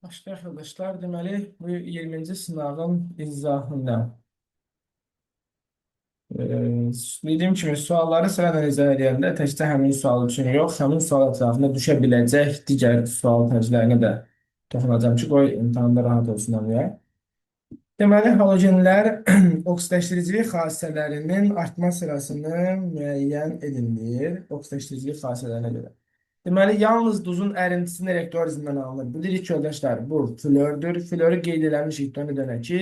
Başka arkadaşlar deməli bu 20-ci sınavın izahında. Dediyim kimi sualları sıradan izah edəndə təkcə həmin sual üçün yox, həmin sual ətrafında düşə biləcək digər sual tərclərinə də toxunacağım ki, qoy imtahanda rahat olsun deyə. Deməli, halogenlər oksidləşdiricilik xassələrinin artma sırasını müəyyən edilir. Oksidləşdiricilik xassələrinə görə. Deməli, yalnız duzun ərintisinin elektrolizindən alınır. Bilirik ki, yoldaşlar, bu flördür. Flörü qeyd eləmişik, dönə dönə ki,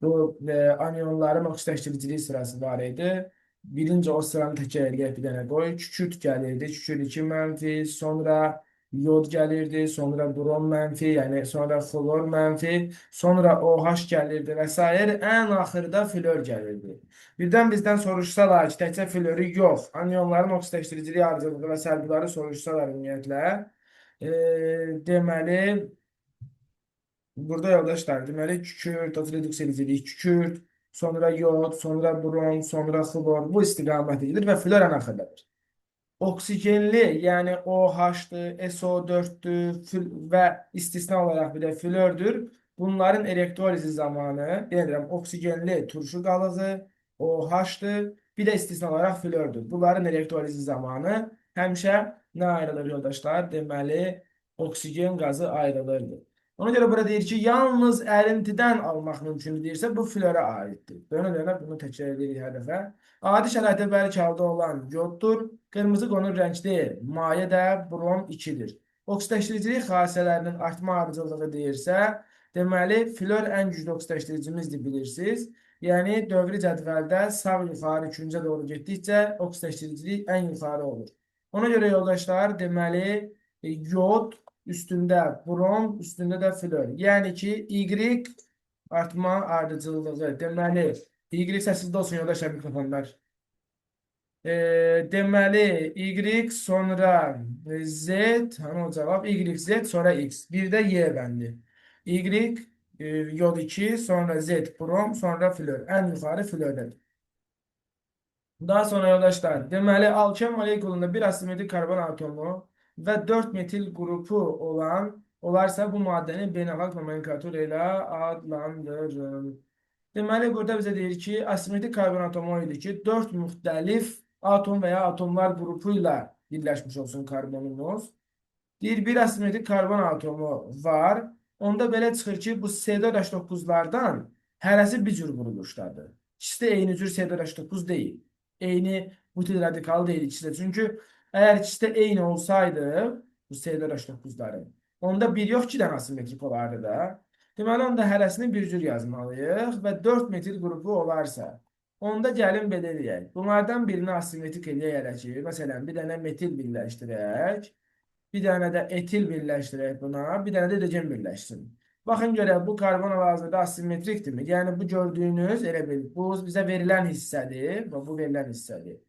bu anionların oksidləşdiriciliyi sırası var idi. Birinci o sıranı təkrar eləyək bir dənə qoy. Kükürt gəlirdi, kükürt 2 mənfi, sonra yod gəlirdi, sonra brom mənfi, yəni sonra flor mənfi, sonra OH gəlirdi və s. Ən axırda flör gəlirdi. Birdən bizdən soruşsalar ki, təkcə flörü yox, anionların oksidləşdiriciliyi arıcılığı və sərbuları soruşsalar ümumiyyətlə, deməli, burada yoldaşlar, deməli, kükürt, reduks edicilik, kükürt, sonra yod, sonra brom, sonra flor bu istiqamət edilir və flör ən axırdadır. Oksigenli, yəni OH-dır, SO4-dür və istisna olaraq bir də flördür. Bunların elektrolizi zamanı, deyirəm, oksigenli turşu qalığı, OH-dır, bir də istisna olaraq flördür. Bunların elektrolizi zamanı həmişə nə ayrılır yoldaşlar? Deməli, oksigen qazı ayrılırdı. Ona görə burada deyir ki, yalnız ərintidən almaq mümkün deyirsə, bu flöra aiddir. Dönə-dönə bunu təkrar edirik hər dəfə. Adi şəraitdə bərk halda olan yoddur. Qırmızı qonur rəngli maye də brom 2-dir. Oksidləşdiricilik xassələrinin artma ardıcıllığı deyirsə, deməli, flör ən güclü oksidləşdiricimizdir, bilirsiniz. Yəni, dövrü cədvəldə sağ yuxarı küncə doğru getdikcə oksidləşdiricilik ən yuxarı olur. Ona görə yoldaşlar, deməli, yod üstündə brom, üstündə də flör. Yəni ki, Y artma ardıcıllığı, deməli, Y səsizdə olsun yoldaşlar mikrofonlar. Deməli, Y sonra Z, hanı o cavab? YZ sonra X. Bir də Y bəndi. Y, yod 2, sonra Z, brom, sonra flör. Ən yuxarı flördədir. Daha sonra yoldaşlar, deməli, alken molekulunda bir asimetrik karbon atomu və 4 metil qrupu olarsa bu maddəni beynəlxalq nomenklatura ilə adlandırın. Deməli, burada bizə deyir ki, asimetrik karbon atomu idi ki, 4 müxtəlif atom və ya atomlar qrupu ilə birləşmiş olsun karbonumuz. Deyir, bir asimetrik karbon atomu var. Onda belə çıxır ki, bu C4H9-lardan hərəsi bir cür quruluşdadır. İkisi də eyni cür C4H9 deyil. Eyni butil radikal deyil ikisi də. Çünki əgər ikisi də eyni olsaydı, bu C4H9-ların, onda bir yox, 2 dənə asimetrik olardı da. Deməli, onda hərəsini bir cür yazmalıyıq və 4 metil qrupu olarsa, onda gəlin belə deyək. Bunlardan birini asimetrik eləyərək ki, məsələn, bir dənə metil birləşdirək, bir dənə də etil birləşdirək buna, bir dənə də hidrogen birləşsin. Baxın görək, bu karbon hal-hazırda asimetrikdirmi? Yəni, bu gördüyünüz, elə bil, bu bizə verilən hissədir, bu verilən hissədir.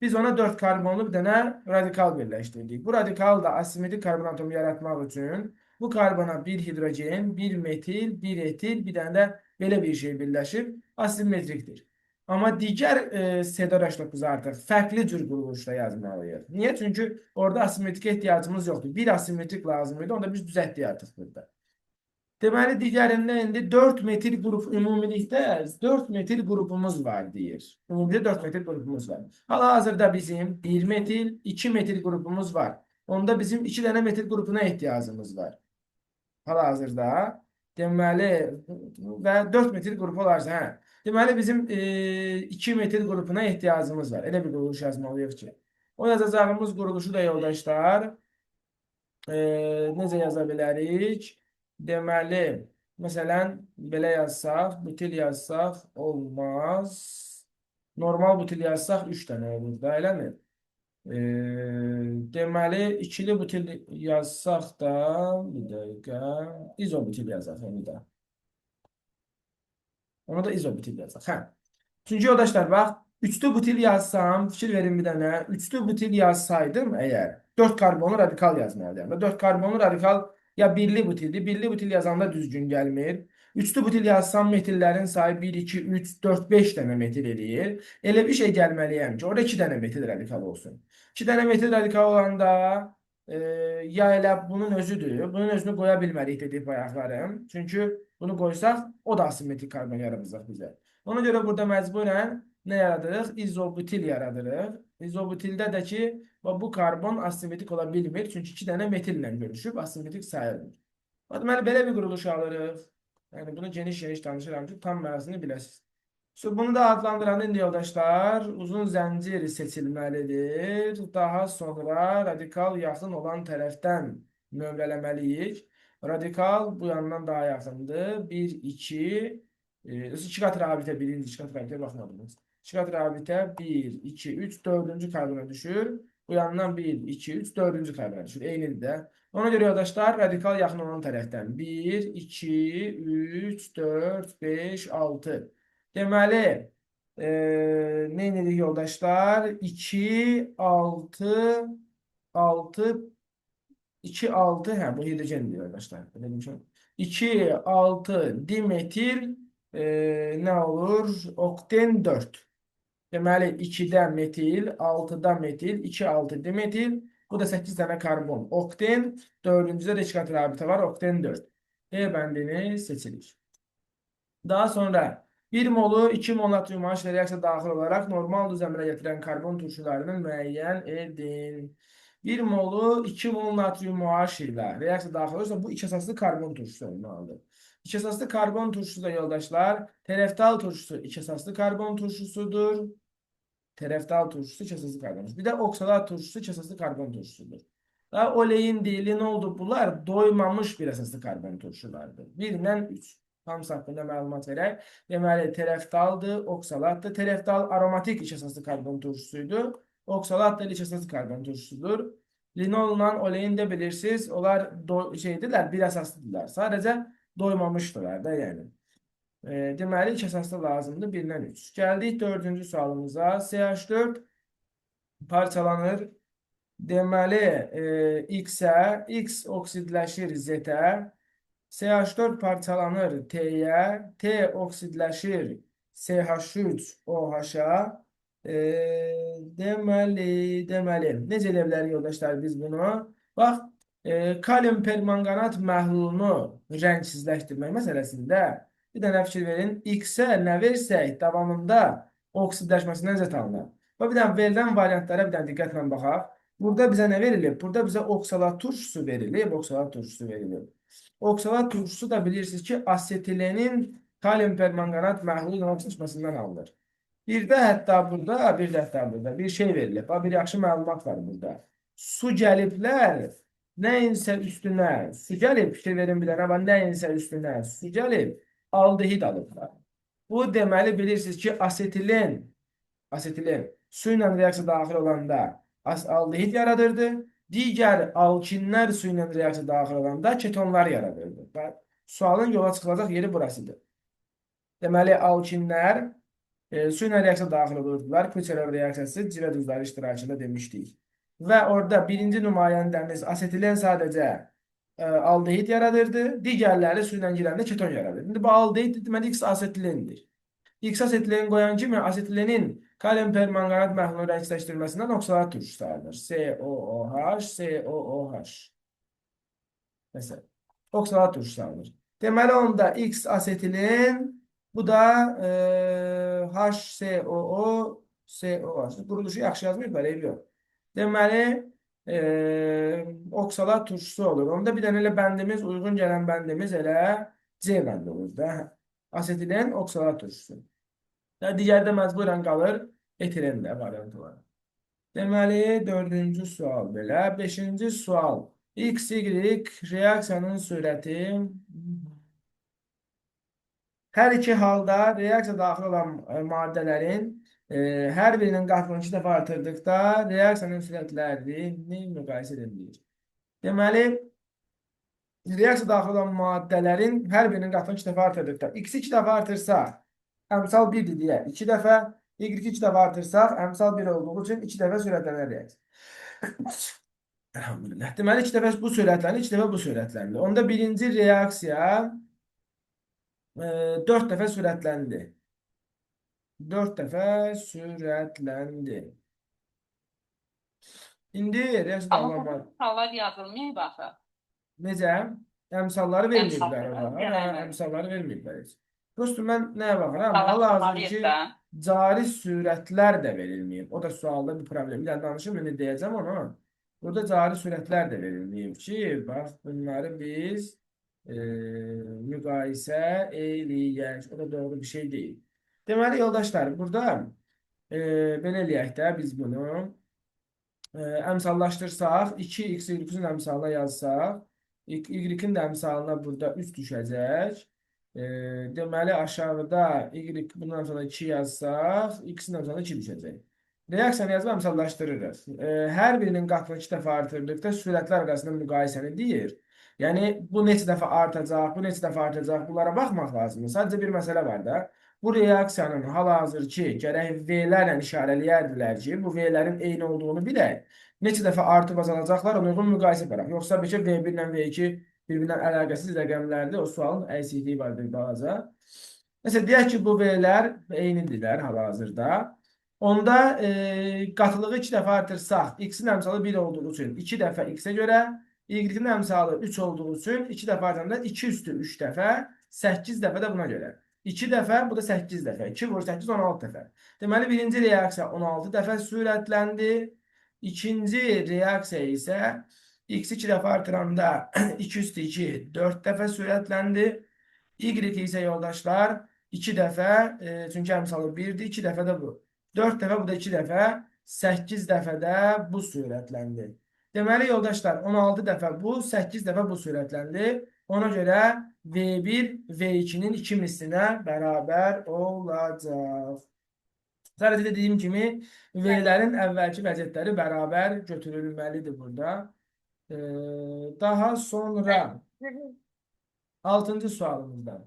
Biz ona 4 karbonlu bir dənə radikal birləşdirdik. Bu radikal da asimetrik karbon atomu yaratmaq üçün bu karbona bir hidrogen, bir metil, bir etil, bir dənə də belə bir şey birləşib asimetrikdir. Amma digər C4H9 artıq fərqli cür quruluşda yazmalıyıq. Niyə? Çünki orada asimetrik ehtiyacımız yoxdur. Bir asimetrik lazım idi, onda biz düzəltdik artıq burada. Deməli, digərində indi 4 metil qrup, ümumilikdə 4 metil qrupumuz var deyir. Ümumilikdə 4 metil qrupumuz var. Hal-hazırda bizim 1 metil, 2 metil qrupumuz var. Onda bizim 2 dənə metil qrupuna ehtiyacımız var. Hal-hazırda. Deməli, və 4 metil qrupu olarsa, hə. Deməli, bizim 2 metil qrupuna ehtiyacımız var. Elə bir quruluş yazmalıyıq ki. O yazacağımız quruluşu da yoldaşlar, necə yaza bilərik? Deməli, məsələn, belə yazsaq, butil yazsaq olmaz. Normal butil yazsaq 3 dənə olur da, eləmi? Deməli, ikili butil yazsaq da, bir dəqiqə, izobutil yazaq onu da. Onu da izobutil yazaq, hə. Çünki yoldaşlar, bax, üçlü butil yazsam, fikir verin bir dənə, üçlü butil yazsaydım əgər, 4 karbonlu radikal yazmalıyım. 4 karbonlu radikal ya birli butildir. Birli butil yazanda düzgün gəlmir. Üçlü butil yazsam metillərin sayı 1, 2, 3, 4, 5 dənə metil eləyir. Elə bir şey gəlməliyəm ki, orada 2 dənə metil radikal olsun. 2 dənə metil radikal olanda e, ya elə bunun özüdür. Bunun özünü qoya bilmərik dedik bayaqlarım. Çünki bunu qoysaq o da asimetrik karbon yaradacaq bizə. Ona görə burada məcburən nə yaradırıq? İzobutil yaradırıq. İzobutilddə də ki, bu karbon asimetrik ola bilmir. Çünki iki dənə metillə görüşüb asimetrik sayılmır. Deməli, belə bir quruluş alırıq. Yəni, bunu geniş-geniş danışıram ki, tam mənasını biləsiniz. Bunu da adlandıranda indi yoldaşlar uzun zəncir seçilməlidir. Daha sonra radikal yaxın olan tərəfdən nömrələməliyik. Radikal bu yandan daha yaxındır. 1, 2, 2 qat rabitə, birinci 2 qat rabitə baxmadınız. 2 qat rabitə 1, 2, 3, 4-cü karbona düşür. Bu yandan 1, 2, 3, 4-cü karbona düşür. Eynidir də. Ona görə yoldaşlar radikal yaxın olan tərəfdən 1, 2, 3, 4, 5, 6. Deməli, nə edirik yoldaşlar? 2, 6, 6, 2, 6, hə, bu hidrojendir yoldaşlar. 2, 6 dimetil nə olur? Okten 4. Deməli, 2-də metil, 6-da metil, 2, 6 dimetil. Bu da 8 dənə karbon. Okten, 4-cüdə də 2 qat rabitə var. Okten 4. E bəndini seçirik. Daha sonra 1 molu 2 mol natrium H ilə reaksiya daxil olaraq normal düz əmrə gətirən karbon turşularını müəyyən edin. 1 molu 2 mol natrium H ilə reaksiya daxil olursa bu iki əsaslı karbon turşusu olmalıdır. İki əsaslı karbon turşusu da yoldaşlar, tereftal turşusu iki əsaslı karbon turşusudur. Tereftal turşusu iki əsaslı karbon turşusu. Bir də oksalat turşusu iki əsaslı karbon turşusudur. Daha oleyin dili nə oldu? Bunlar doymamış bir əsaslı karbon turşulardır. 1-dən 3. Hamısı haqqında məlumat verək. Deməli, tereftaldır, oksalatdır. Tereftal aromatik iç əsaslı karbon turşusuydu. Oksalat da iç əsaslı karbon turşusudur. Linolla oleyin də bilirsiniz, onlar şeydirlər, bir əsaslıdırlar. Sadəcə doymamışdılar da yəni. Deməli, iç əsaslı lazımdır 1-dən 3. Gəldik 4-cü sualımıza. CH4 parçalanır. Deməli, X-ə, X oksidləşir Z-ə, CH4 parçalanır T-yə, T oksidləşir CH3OH-a. Deməli, necə edə bilərik yoldaşlar biz bunu? Bax, kalium permanganat məhlulunu rəngsizləşdirmək məsələsində bir dənə fikir verin. X-ə nə versək, davamında oksidləşməsi necə tanınır? Və bir dənə verilən variantlara bir dənə diqqətlə baxaq. Burada bizə nə verilib? Burada bizə oksalat turşusu verilib. Oksalat turşusu verilib. Oksalat turşusu da bilirsiniz ki, asetilenin kalium permanganat məhlulun oksidləşməsindən alınır. Bir də hətta burada bir şey verilib. Bir yaxşı məlumat var burada. Su gəliblər nəyinsə üstünə, su gəlib, fikir verin bir dənə, nəyinsə üstünə su gəlib, aldehid alıblar. Bu deməli bilirsiniz ki, asetilen su ilə reaksiya daxil olanda aldehid yaradırdı. Digər alkinlər su ilə reaksiya daxil olanda ketonlar yaradırdı. Və sualın yola çıxılacaq yeri burasıdır. Deməli, alkinlər su ilə reaksiya daxil olurdular. Kuçerov reaksiyası civə duzları iştirakında demişdik. Və orada birinci nümayəndəmiz asetilen sadəcə aldehid yaradırdı. Digərləri su ilə girəndə keton yaradırdı. İndi bu aldehid deməli X asetilendir. X asetilen qoyan kimi asetilenin kalium permanganat məhlulunu rəngsləşdirməsindən oksalat turşusu sayılır. COOH, COOH. Məsələn, oksalat turşusu sayılır. Deməli, onda X asetilen, bu da HCOO, COH. Quruluşu yaxşı yazmayıblar, eybi yox. Deməli, oksalat turşusu olur. Onda bir dənə elə bəndimiz, uyğun gələn bəndimiz elə C bəndi olur da. Asetilen, oksalat turşusu. Digərdə məcburən qalır, etilen də variantı var. Deməli, 4-cü sual belə. 5-ci sual. X, Y reaksiyanın sürəti hər iki halda reaksiya daxil olan maddələrin hər birinin qatını 2 dəfə artırdıqda reaksiyanın sürətlərini müqayisə edilir. Deməli, reaksiya daxil olan maddələrin hər birinin qatını 2 dəfə artırdıqda X-i 2 dəfə artırsa, əmsal 1-dir deyə 2 dəfə, Y-i 2 dəfə artırsaq, əmsal 1 olduğu üçün 2 dəfə sürətlənər reaksiya. Elhamdülillah. Deməli, 2 dəfə bu sürətlənir, 2 dəfə bu sürətlənir. Onda birinci reaksiya 4 dəfə sürətləndi. 4 dəfə sürətləndi. İndi reaksiya Amma burada davamı suallar yazılmayıb axı. necə? Əmsalları verməyiblər Əmsalları var. Hə, gələmir. əmsalları verməyiblər heç. Dostum, mən nəyə baxıram? Hal-hazırki Çalışmalıyıq da. cari sürətlər də verilməyib. O da sualda bir problem. Bir dənə danışım, indi deyəcəm onu. Burada cari sürətlər də verilməyib ki, bax, bunları biz e, müqayisə eləyək. O da doğru bir şey deyil. Deməli, yoldaşlar, burada belə eləyək də biz bunu. Əmsallaşdırsaq, 2x y-in əmsalına yazsaq, y-in də əmsalına burada 3 düşəcək. Deməli, aşağıda y bunun əmsalına 2 yazsaq, x-in əmsalına 2 düşəcək. Reaksiyanı yazıb əmsallaşdırırıq. Hər birinin qatını 2 dəfə artırdıqda sürətlər arasında müqayisəni deyir. Yəni, bu neçə dəfə artacaq, bu neçə dəfə artacaq, bunlara baxmaq lazımdır. Sadəcə bir məsələ var da. Bu reaksiyanın hal-hazırki gərək V-lərlə işarələyərdilər ki, bu V-lərin eyni olduğunu bilək. Neçə dəfə artıb azalacaqlar, ona uyğun müqayisə edərək. Yoxsa bir şey V1 ilə V2 bir-birindən əlaqəsiz rəqəmlərdir. O sualın əksikliyi vardır balaca. Məsələn, deyək ki, bu V-lər eynidirlər hal-hazırda. Onda qatılığı 2 dəfə artırsaq, x-in əmsalı 1 olduğu üçün 2 dəfə x-ə görə, y-in əmsalı 3 olduğu üçün 2 dəfə artıranda 2 üstü 3 dəfə, 8 dəfə də buna görə. 2 dəfə, bu da 8 dəfə. 2 vur 8, 16 dəfə. Deməli, birinci reaksiya 16 dəfə sürətləndi. İkinci reaksiya isə x 2 dəfə artıranda 2 üstü 2, 4 dəfə sürətləndi. Y isə yoldaşlar 2 dəfə, çünki əmsalı 1-dir, 2 dəfə də bu. 4 dəfə, bu da 2 dəfə, 8 dəfə də bu sürətləndi. Deməli, yoldaşlar, 16 dəfə bu, 8 dəfə bu sürətləndi. Ona görə V1 V2-nin 2 mislinə bərabər olacaq. Sadəcə dediyim kimi V-lərin əvvəlki vəziyyətləri bərabər götürülməlidir burada. Daha sonra 6-cı sualımızda.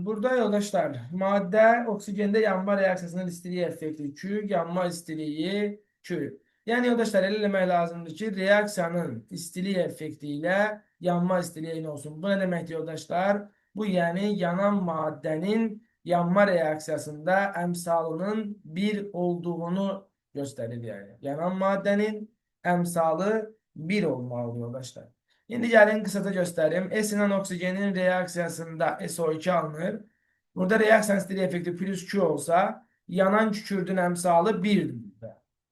Burada yoldaşlar, maddə oksigende yanma reaksiyasının istiliyi effekti Q, yanma istiliyi Q. Yəni yoldaşlar, elə eləmək lazımdır ki, reaksiyanın istiliyi effekti ilə yanma istiliyi eyni olsun. Bu nə deməkdir yoldaşlar? Bu yəni yanan maddənin yanma reaksiyasında əmsalının 1 olduğunu göstərir yəni. Yanan maddənin əmsalı 1 olmalıdır yoldaşlar. İndi gəlin qısaca göstərim. S ilə oksigenin reaksiyasında SO2 alınır. Burada reaksiyan istiliyi effekti plus Q olsa, yanan kükürdün əmsalı 1-dir.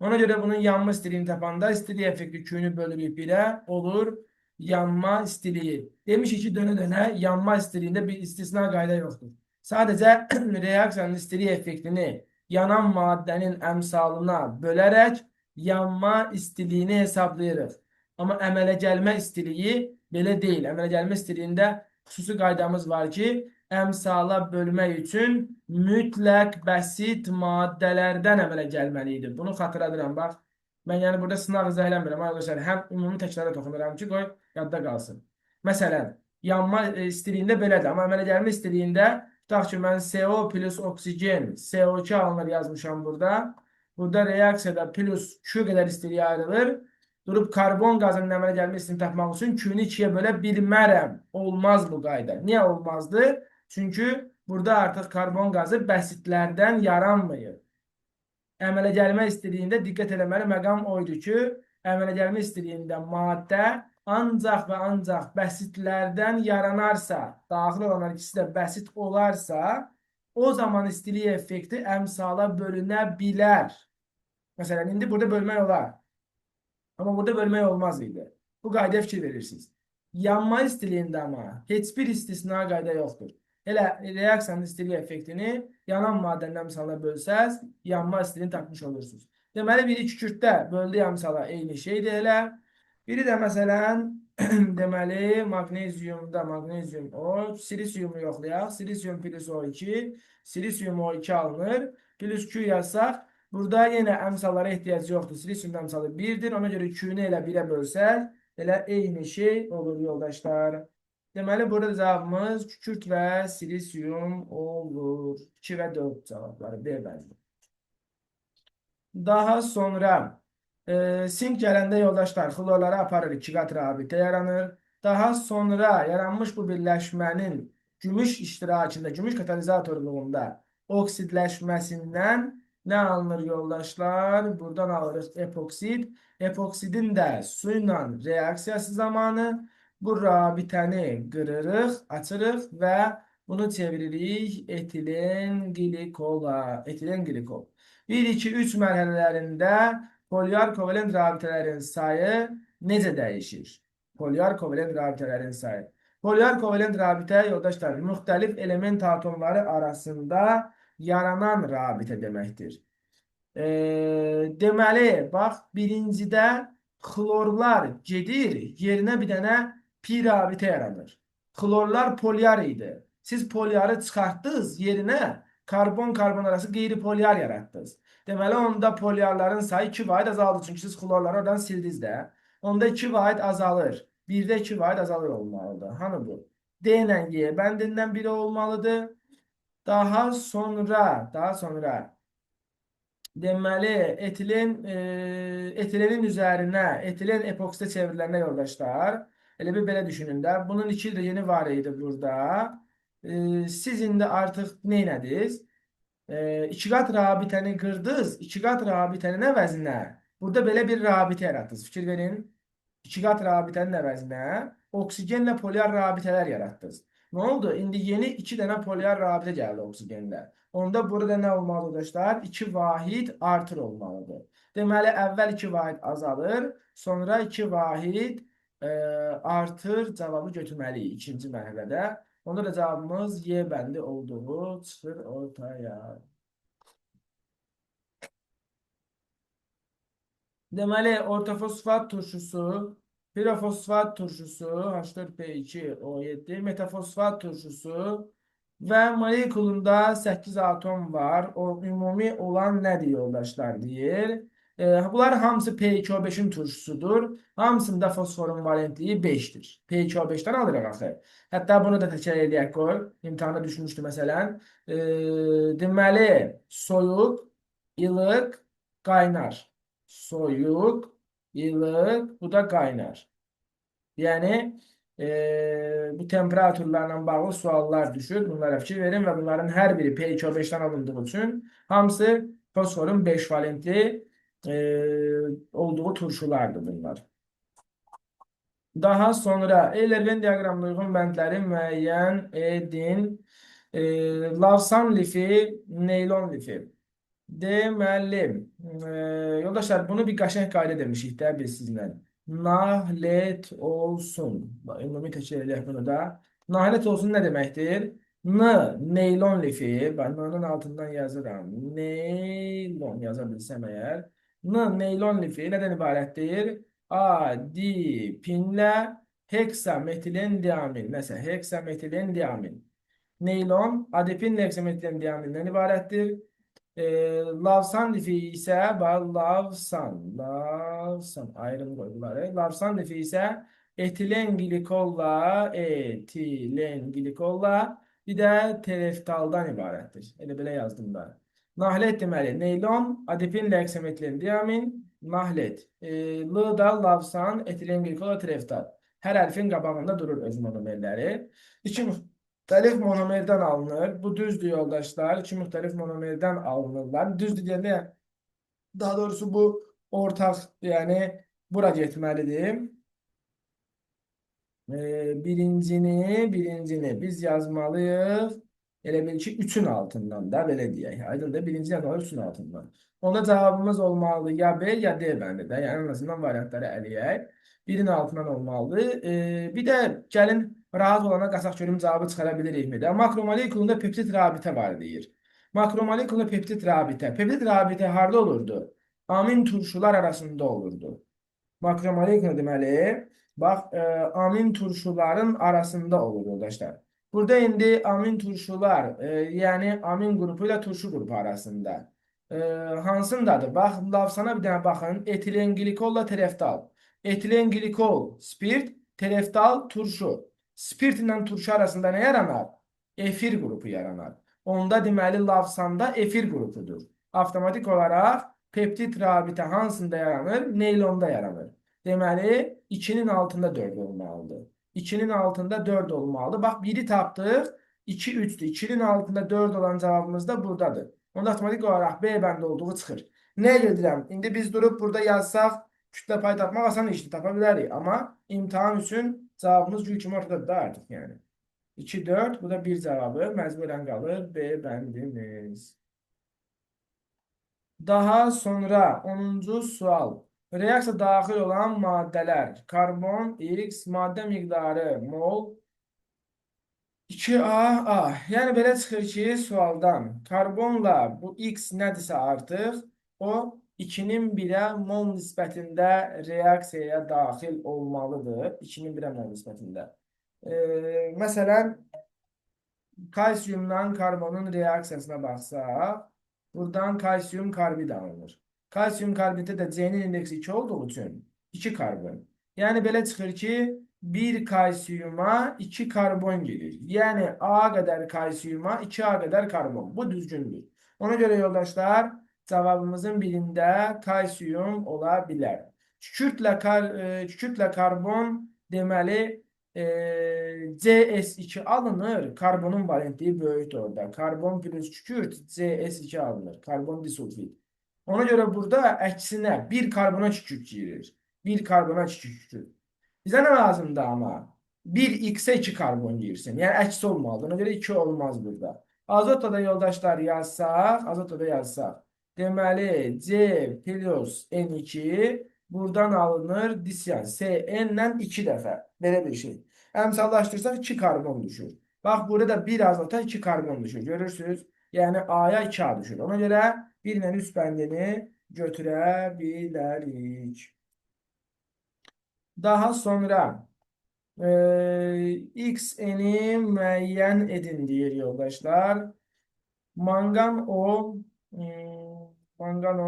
Ona görə bunun yanma istiliyini tapanda istiliyi effekti Q'nü bölürük 1'ə olur yanma istiliyi. Demişik ki, dönə-dönə yanma istiliyində bir istisna qayda yoxdur. Sadəcə reaksiyanın istiliyi effektini yanan maddənin əmsalına bölərək yanma istiliyini hesablayırıq. Amma əmələ gəlmə istiliyi belə deyil. Əmələ gəlmə istiliyində xüsusi qaydamız var ki, əmsala bölmək üçün mütləq bəsit maddələrdən əmələ gəlməlidir. Bunu xatırladıram, bax. Mən yəni burada sınaq izah eləmirəm. Arkadaşlar, həm ümumi təkrara toxunuram ki, qoy yadda qalsın. Məsələn, yanma istiliyində belədir. Amma əmələ gəlmə istiliyində tutaq ki, mən CO plus oksigen, CO2 alınır yazmışam burada. Burada reaksiyada plus Q qədər istiliyə ayrılır. Durub karbon qazının əmələ gəlməsini tapmaq üçün Q-ni 2-yə bölə bilmərəm. Olmaz bu qayda. Niyə olmazdı? Çünki burada artıq karbon qazı bəsitlərdən yaranmıyor. Əmələ gəlmə istədiyində diqqət eləməli məqam oydur ki, əmələ gəlmə istədiyində maddə ancaq və ancaq bəsitlərdən yaranarsa, daxil olanlar ikisi də bəsit olarsa, o zaman istilik effekti əmsala bölünə bilər. Məsələn, indi burada bölmək olar. Amma burada bölmək olmaz idi. Bu qaydaya fikir verirsiniz. Yanma istiliyində amma heç bir istisna qayda yoxdur. Elə reaksiyanın istilik effektini yanan maddənin əmsalına bölsəz, yanma istiliyini tapmış olursunuz. Deməli, biri kükürddə böldüyü əmsala eyni şeydir elə. Biri də məsələn, deməli, magnezyumda magnezyum O, silisiumu yoxlayaq. Silisium plus O2, silisium O2 alınır. Plus Q yazsaq, burada yenə əmsallara ehtiyac yoxdur. Silisium əmsalı 1-dir. Ona görə Q-ni elə 1-ə bölsək, elə eyni şey olur yoldaşlar. Deməli, burada cavabımız kükürt və silisium olur. 2 və 4 cavabları B bəndi. Daha sonra sink gələndə yoldaşlar xlorları aparır, 2 qat rabitə yaranır. Daha sonra yaranmış bu birləşmənin gümüş iştirakında, gümüş katalizatorluğunda oksidləşməsindən Ne alınır yoldaşlar? Buradan alırız epoksit. Epoksidin de suyla reaksiyası zamanı bu rabitəni qırırıq, açırıq və bunu çeviririk etilen glikola. Etilen glikol. 1, 2, 3 mərhələlərində polyar kovalent rabitələrin sayı necə dəyişir? Polyar kovalent rabitələrin sayı. Polyar kovalent rabitə yoldaşlar müxtəlif element atomları arasında yaranan rabitə deməkdir. Deməli, bax, birincidə xlorlar gedir, yerinə bir dənə pi rabitə yaranır. Xlorlar polyar idi. Siz polyarı çıxartdınız, yerinə karbon-karbon arası qeyri-polyar yaratdınız. Deməli, onda polyarların sayı 2 vahid azaldı. Çünki siz xlorları oradan sildiniz də. Onda 2 vahid azalır. 1-də 2 vahid azalır olmalıdır. Hanı bu? D ilə Y bəndindən biri olmalıdır. Daha sonra deməli etilenin üzərinə etilen epoksidə çevriləndə yoldaşlar, elə bir belə düşünün də. Bunun 2 də yeni var idi burada. Siz indi artıq nə ediniz? 2 qat rabitəni qırdınız. 2 qat rabitənin əvəzinə burada belə bir rabitə yaratdınız. Fikir verin. 2 qat rabitənin əvəzinə oksigenlə polyar rabitələr yaratdınız. Nə oldu? İndi yeni 2 dənə polyar rabitə gəldi oksigenlə. Onda burada nə olmalı arkadaşlar? 2 vahid artır olmalıdır. Deməli, əvvəl 2 vahid azalır, sonra 2 vahid artır cavabı götürməliyik ikinci mərhələdə. Onda da cavabımız Y bəndi olduğu çıxır ortaya. Deməli, ortofosfat turşusu, pirofosfat turşusu, H4P2O7, metafosfat turşusu və molekulunda 8 atom var. O ümumi olan nədir yoldaşlar deyir. Bunlar hamısı P2O5'in turşusudur. Hamısında fosforun valentliyi 5'tir. P2O5'ten alırıq axı. Hətta bunu da təkrar eləyək qoy. İmtihanda düşmüşdü məsələn. Deməli, soyuq, ilıq, qaynar. Soyuq, ilıq, bu da qaynar. Yəni, bu temperaturlarla bağlı suallar düşür. Bunlara fikir verin və bunların hər biri P2O5'ten alındığı üçün hamısı fosforun 5 valentli olduğu turşulardır bunlar. Daha sonra Eyler-Venn diaqramına uyğun bəndləri müəyyən edin. Lavsan lifi, neylon lifi. Deməli, yoldaşlar bunu bir qəşəng qayda demişik də biz sizinlə. Nahlət olsun. Ümumi təkrar edək bunu da. Nahlət olsun nə deməkdir? N, neylon lifi. Ben N'nın altından yazıram. Neylon yaza bilsəm əgər. N, neylon lifi nədən ibarətdir? Adipinlə heksametilen diamin. Məsələn, heksametilen diamin. Neylon, adipinlə heksametilen diamindən ibarətdir. Lavsan lifi isə lavsan ayrım qoydular. Lavsan lifi isə etilen glikolla bir də tereftaldan ibarətdir. Elə belə yazdım da. Nahlət deməli, neylon, adipinlə heksametilen diamin, nahlət. L da lavsan, etilen glikolla, tereftal. Hər hərfin qabağında durur öz monomerləri. İki müxtəlif monomerdən alınır. Bu düzdür yoldaşlar. İki müxtəlif monomerdən alınırlar. Düzdür deyəndə, daha doğrusu bu ortaq, yəni bura getməlidir. Birincini biz yazmalıyıq. Elə bil ki, 3'ün altından da belə deyək. Aydındır, birinci yazmalıyıq 3'ün altından. Onda cavabımız olmalı ya B ya D bəndində. Yəni, en azından variantları əliyək. 1'in altından olmalıdır. Bir də gəlin rahat olana qasaq görüm cavabı çıxara bilirikmi də. Makromolekülündə peptit rabitə var deyir. Makromolekülündə peptit rabitə. Peptit rabitə harda olurdu? Amin turşular arasında olurdu. Makromolekül deməli, bax, amin turşuların arasında olur yoldaşlar. Burada indi amin turşular, yəni amin qrupu ilə turşu qrupu arasında. Hansındadır? Bax, lavsana bir dənə baxın. Etilen glikolla tereftal. Etilen glikol, spirt, tereftal, turşu. Spirt ilə turşu arasında nə yaranar? Efir qrupu yaranar. Onda deməli lavsanda efir qrupudur. Avtomatik olaraq peptit rabitə hansında yaranır? Neylonda yaranır. Deməli 2'nin altında 4 olmalıdır. 2'nin altında 4 olmalıdır. Bax 1'i tapdıq. 2, 3'dür. 2'nin altında 4 olan cavabımız da buradadır. Onda avtomatik olaraq B bəndi olduğu çıxır. Nə gedirəm? İndi biz durub burada yazsaq, kütlə payı tapmaq asan işdir, tapa bilərik. Amma imtahan üçün cavabımız gül kimi ortadadır da artıq yəni. 2, 4, bu da 1 cavabı. Məcburən qalır B bəndimiz. Daha sonra 10-cu sual. Reaksiya daxil olan maddələr. Karbon, X, maddə miqdarı, mol, 2A. Yəni belə çıxır ki, sualdan karbonla bu X nədirsə artıq, o 2-nin 1-ə mol nisbətində reaksiyaya daxil olmalıdır. 2-nin 1-ə mol nisbətində. Məsələn, kalsiyumdan karbonun reaksiyasına baxsaq, buradan kalsiyum karbid alınır. Kalsiyum karbiddə də C-nin indeksi 2 olduğu üçün 2 karbon. Yəni belə çıxır ki, 1 kalsiyuma 2 karbon gelir. Yəni A qədər kalsiyuma 2A qədər karbon. Bu düzgündür. Ona görə yoldaşlar, cavabımızın birində kalsiyum ola bilər. Kükürtlə karbon deməli CS2 alınır. Karbonun valentliyi böyükdür orada. Karbon plus kükürt CS2 alınır. Karbon disulfid. Ona görə burada əksinə bir karbona kükürt girir. Bir karbona kükürt. Bizə nə lazımdır amma? 1X-ə 2 karbon girsin. Yəni əksi olmalıdır. Ona görə 2 olmaz burada. Azotda da yoldaşlar yazsaq. Deməli C plus N2 buradan alınır disyan. CN-lə 2 dəfə. Belə bir şey. Əmsallaşdırsaq 2 karbon düşür. Bax, burada da 1 azota 2 karbon düşür. Görürsünüz? Yəni A-ya 2A düşür. Ona görə 1 ilə üst bəndini götürə bilərik. Daha sonra XN-i müəyyən edin deyir yoldaşlar. Mangan O, mangan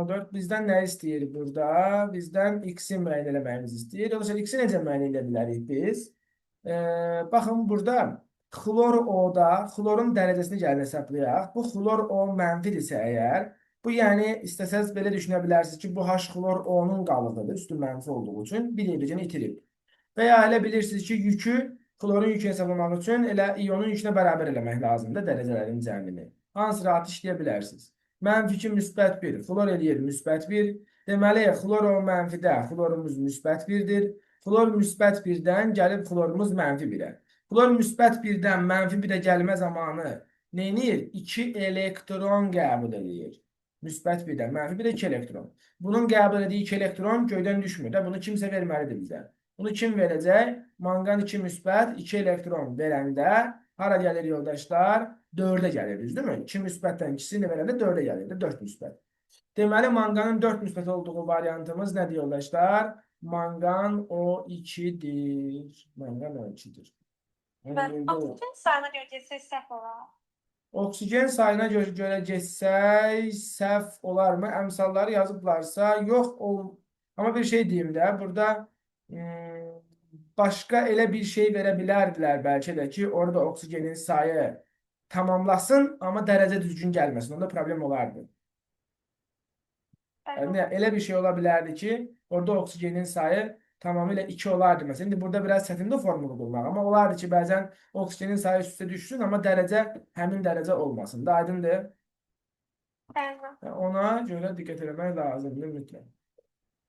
O4 bizdən nə istəyir burada? Bizdən X-i müəyyən eləməyimiz istəyir. Yoldaşlar, X-i necə müəyyən edə bilərik biz? Baxın, burada xlor O-da xlorun dərəcəsini gəlin hesablayaq. Bu xlor O mənfidirsə əgər, bu yəni istəsəz belə düşünə bilərsiniz ki, bu H xlor O-nun qalığıdır, üstü mənfi olduğu üçün bir hidrogeni itirib. Və ya elə bilirsiniz ki, xlorun yükünü hesablamaq üçün elə iyonun yükünə bərabər eləmək lazımdır dərəcələrin cəmini. Hansı rahat işləyə bilərsiniz? Mənfi 2 müsbət 1, xlor eləyir müsbət 1. Deməli, xlor O mənfidə, xlorumuz müsbət 1-dir. Xlor müsbət 1-dən gəlib xlorumuz mənfi 1-ə. Xlor müsbət 1-dən mənfi 1-ə gəlmə zamanı neynir? 2 elektron qəbul edir. Müsbət 1-dən mənfi 1-ə 2 elektron. Bunun qəbul etdiyi 2 elektron göydən düşmür də. Bunu kimsə verməlidir bizə. Bunu kim verəcək? Mangan 2 müsbət 2 elektron verəndə hara gəlir yoldaşlar? 4-ə gəlir, düzdürmü? 2 müsbətdən ikisini verəndə 4-ə gəlir, 4 müsbət. Deməli, manganın 4 müsbət olduğu variantımız nədir yoldaşlar? Mangan O2-dir. Mangan O2-dir. Oksigen sayına görə getsək səhv olar. Oksigen sayına görə getsək səhv olarmı? Əmsalları yazıblarsa, yox. Amma bir şey deyim də, burada başqa elə bir şey verə bilərdilər bəlkə də ki, orada oksigenin sayı tamamlasın, amma dərəcə düzgün gəlməsin. Onda problem olardı. Yəni, elə bir şey ola bilərdi ki, orada oksigenin sayı tamamilə 2 olardı. Məsələn, indi burada biraz çətindir formulu qurmaq, amma olardı ki, bəzən oksigenin sayı üstə düşsün, amma dərəcə həmin dərəcə olmasın. Da aydındır? Ona görə diqqət etmək lazımdır mütləq.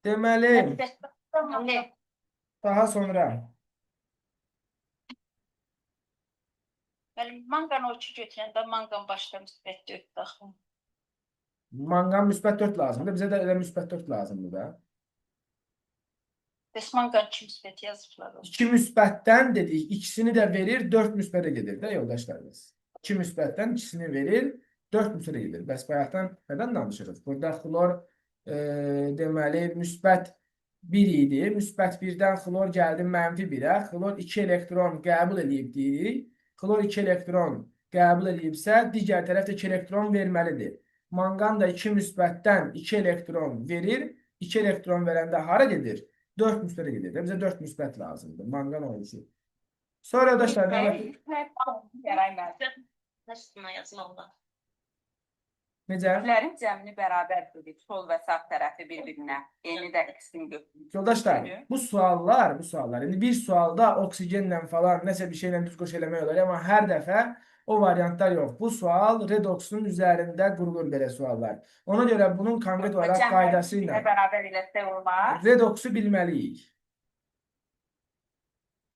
Deməli, daha sonra mangan O2 götürəndə mangan başda müsbət 4 daxil. mangan müsbət 4 lazımdır. Bizə də elə müsbət 4 lazımdır da. Bəs mangan 2 müsbət yazıblar. 2 müsbətdən dedik, ikisini də verir, 4 müsbətə gedir də yoldaşlarımız. 2 müsbətdən ikisini verir, 4 müsbətə gedir. Bəs bayaqdan nədən danışırıq? Burada xlor deməli müsbət 1 idi. Müsbət 1-dən xlor gəldi mənfi 1-ə. Xlor 2 elektron qəbul edib deyirik. Xlor 2 elektron qəbul edibsə, digər tərəf də 2 elektron verməlidir. Mangan da 2 müsbətdən 2 elektron verir. 2 elektron verəndə hara gedir? 4 müsbətə gedir. Bizə 4 müsbət lazımdır. Mangan olsun. Sonra arkadaşlar necə? Kütlərin cəmini bərabər bölüb, sol və sağ tərəfi bir-birinə, eni də ikisini götürür. Yoldaşlar, bu suallar, indi bir sualda oksigenlə falan nəsə bir şeylə düz qoş eləmək olar, amma hər dəfə O variantlar yox. Bu sual redoksun üzərində qurulur belə suallar. Ona görə bunun konkret olaraq Cəmləri qaydası ilə bir-birinə bərabər eləsək olmaz. redoksu bilməliyik.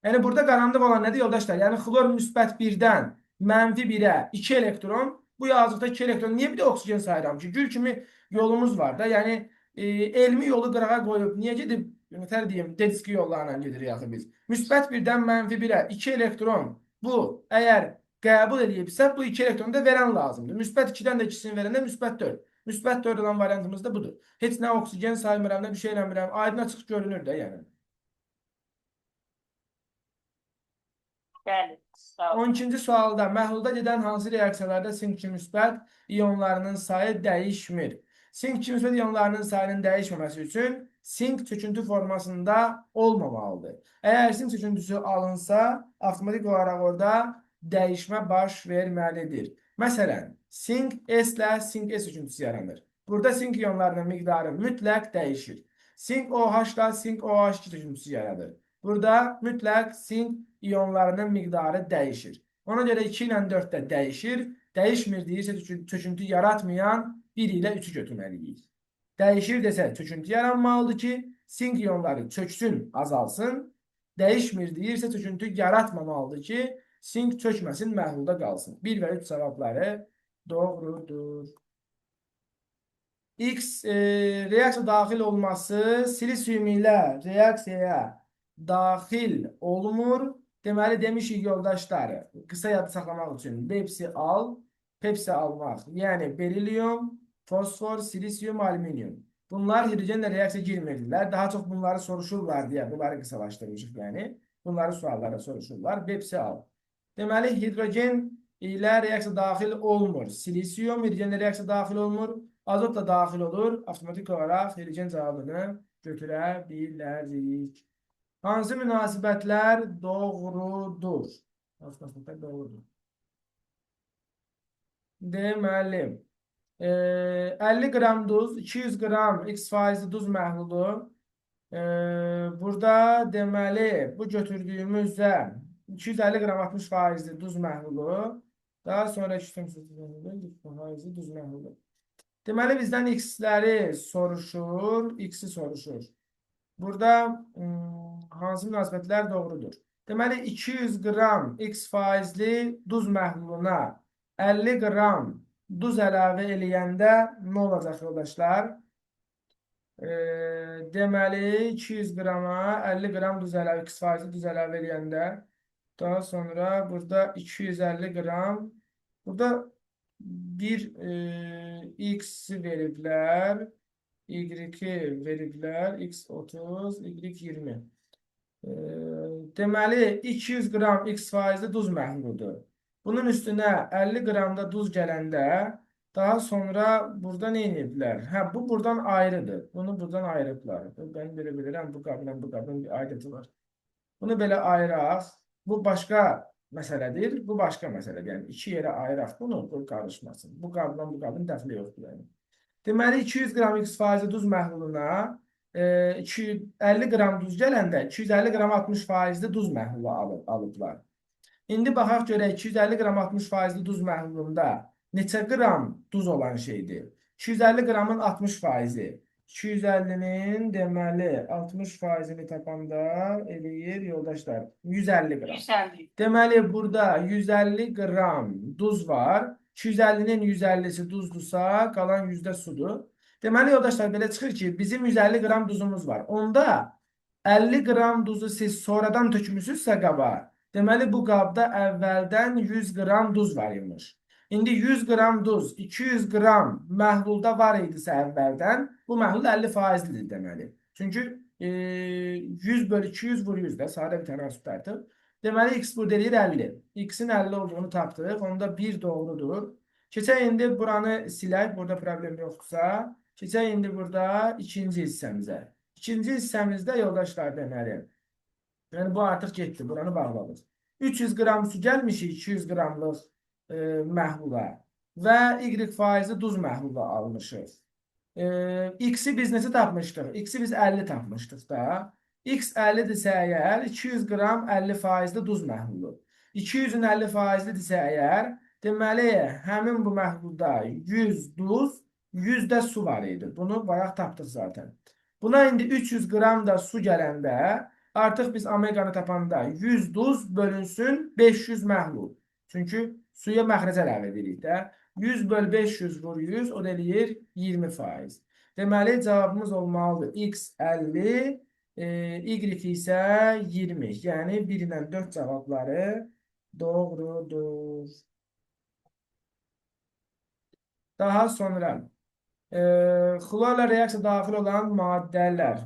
Yəni burada qaranlıq olan nədir yoldaşlar? Yəni xlor müsbət 1-dən -1-ə 2 elektron. Bu yazıqda 2 elektron. Niyə bir də oksigen sayıram ki? Gül kimi yolumuz var da. Yəni elmi yolu qırağa qoyub niyə gedib nətər deyim, dediski yollarla gedirik axı biz. Müsbət 1-dən -1-ə 2 elektron. Bu əgər qəbul edilibsə bu 2 elektronu da verən lazımdır. Müsbət 2-dən də ikisini verəndə müsbət 4. Müsbət 4 olan variantımız da budur. Heç nə oksigen saymıram, nə bir şey eləmirəm. Aydın açıq görünür də yəni. Bəli, sağ ol. 12-ci sualda məhlulda gedən hansı reaksiyalarda sink müsbət iyonlarının sayı dəyişmir? Sink müsbət iyonlarının sayının dəyişməməsi üçün sink çöküntü formasında olmamalıdır. Əgər sink çöküntüsü alınsa, avtomatik olaraq orada dəyişmə baş verməlidir. Məsələn, sink S ilə sink S çöküntüsü yaranır. Burada sink iyonlarının miqdarı mütləq dəyişir. Sink OH ilə sink OH2 çöküntüsü yaradır. Burada mütləq sink iyonlarının miqdarı dəyişir. Ona görə 2 ilə 4 də dəyişir. Dəyişmir deyirsə çöküntü yaratmayan 1 ilə 3-ü götürməliyik. Dəyişir desə çöküntü yaranmalıdır ki, sink iyonları çöksün, azalsın. Dəyişmir deyirsə çöküntü yaratmamalıdır ki, sink çökməsin, məhlulda qalsın. 1 və 3 cavabları doğrudur. X reaksiya daxil olması silisium ilə reaksiyaya daxil olmur. Deməli, demişik yoldaşlar, qısa yadda saxlamaq üçün Pepsi al, Pepsi almaq. Yəni, berilyum, fosfor, silisium, alüminium. Bunlar hidrogenlə reaksiya girmirdilər. Daha çox bunları soruşurlar deyə, bunları qısalaşdırmışıq yəni. Bunları suallara soruşurlar. Pepsi al. Deməli, hidrogen ilə reaksiya daxil olmur. Silisium hidrogenlə reaksiya daxil olmur. Azot da daxil olur. Avtomatik olaraq hidrogen cavabını götürə bilərik. Hansı münasibətlər doğrudur? Hansı münasibətlər doğrudur? Deməli, 50 qram duz, 200 qram X faizli duz məhlulu. Burada deməli, bu götürdüyümüzdə 250 qram 60 faizli duz məhlulu. Daha sonra 200 faizli duz məhlulu. Deməli, bizdən X-ləri soruşur, X-i soruşur. Burada hansı münasibətlər doğrudur? Deməli, 200 qram X faizli duz məhluluna 50 qram duz əlavə eləyəndə nə olacaq yoldaşlar? Deməli, 200 qrama 50 qram duz əlavə, X faizli duz əlavə eləyəndə daha sonra burada 250 qram burada bir X veriblər, Y2 veriblər, X 30, Y 20. Deməli, 200 qram X faizli duz məhluludur. Bunun üstünə 50 qram da duz gələndə, daha sonra burada nə ediblər? Hə, bu buradan ayrıdır. Bunu buradan ayırıblar. Ben belə bilirəm, bu qabla bu qabın bir aidiyyəti var. Bunu belə ayıraq. Bu başqa məsələdir, bu başqa məsələdir. Yəni, iki yerə ayıraq bunu, bu qarışmasın. Bu qabla bu qabın dəxli yoxdur. Yəni. Deməli, 200 qram X faizli duz məhluluna 50 qram duz gələndə 250 qram 60 faizli duz məhlulu alıblar. İndi baxaq görək 250 qram 60 faizli duz məhlulunda neçə qram duz olan şeydir? 250 qramın 60 faizi. 250-nin deməli 60 faizini tapanda eləyir yoldaşlar 150 qram. 150. Deməli burada 150 qram duz var. 250-nin 150-si duzdursa qalan yüzdə sudur. Deməli yoldaşlar belə çıxır ki bizim 150 qram duzumuz var. Onda 50 qram duzu siz sonradan tökmüsünüzsə qaba. Deməli bu qabda əvvəldən 100 qram duz var imiş. İndi 100 qram duz 200 qram məhlulda var idisə əvvəldən bu məhlul 50 faizlidir deməli. Çünki 100 bölü 200 vur 100 də sadə bir tənasüb tərtib. Deməli x burada eləyir 50. X-in 50 olduğunu tapdıq. Onda 1 doğrudur. Keçək indi buranı silək. Burada problem yoxdursa. Keçək indi burada ikinci hissəmizə. İkinci hissəmizdə yoldaşlar deməli. Yəni bu artıq getdi. Buranı bağladıq. 300 qram su gəlmişik 200 qramlıq məhlula və Y faizli duz məhlula almışıq. X-i biz necə tapmışdıq? X-i biz 50 tapmışdıq da. X 50-dirsə əgər 200 qram 50 faizli duz məhlulu. 250%-dirsə əgər, deməli, həmin bu məhdudda 100 duz, 100 də su var idi. Bunu bayaq tapdıq zaten. Buna indi 300 qram da su gələndə, artıq biz omeqanı tapanda 100 duz bölünsün 500 məhlul. Çünki suya məxrəcə əlavə edirik də. 100 böl 500 vur 100, o da eləyir 20%. Deməli, cavabımız olmalıdır x 50, y isə 20. Yəni 1 ilə 4 cavabları doğrudur. Daha sonra xlorla reaksiya daxil olan maddələr.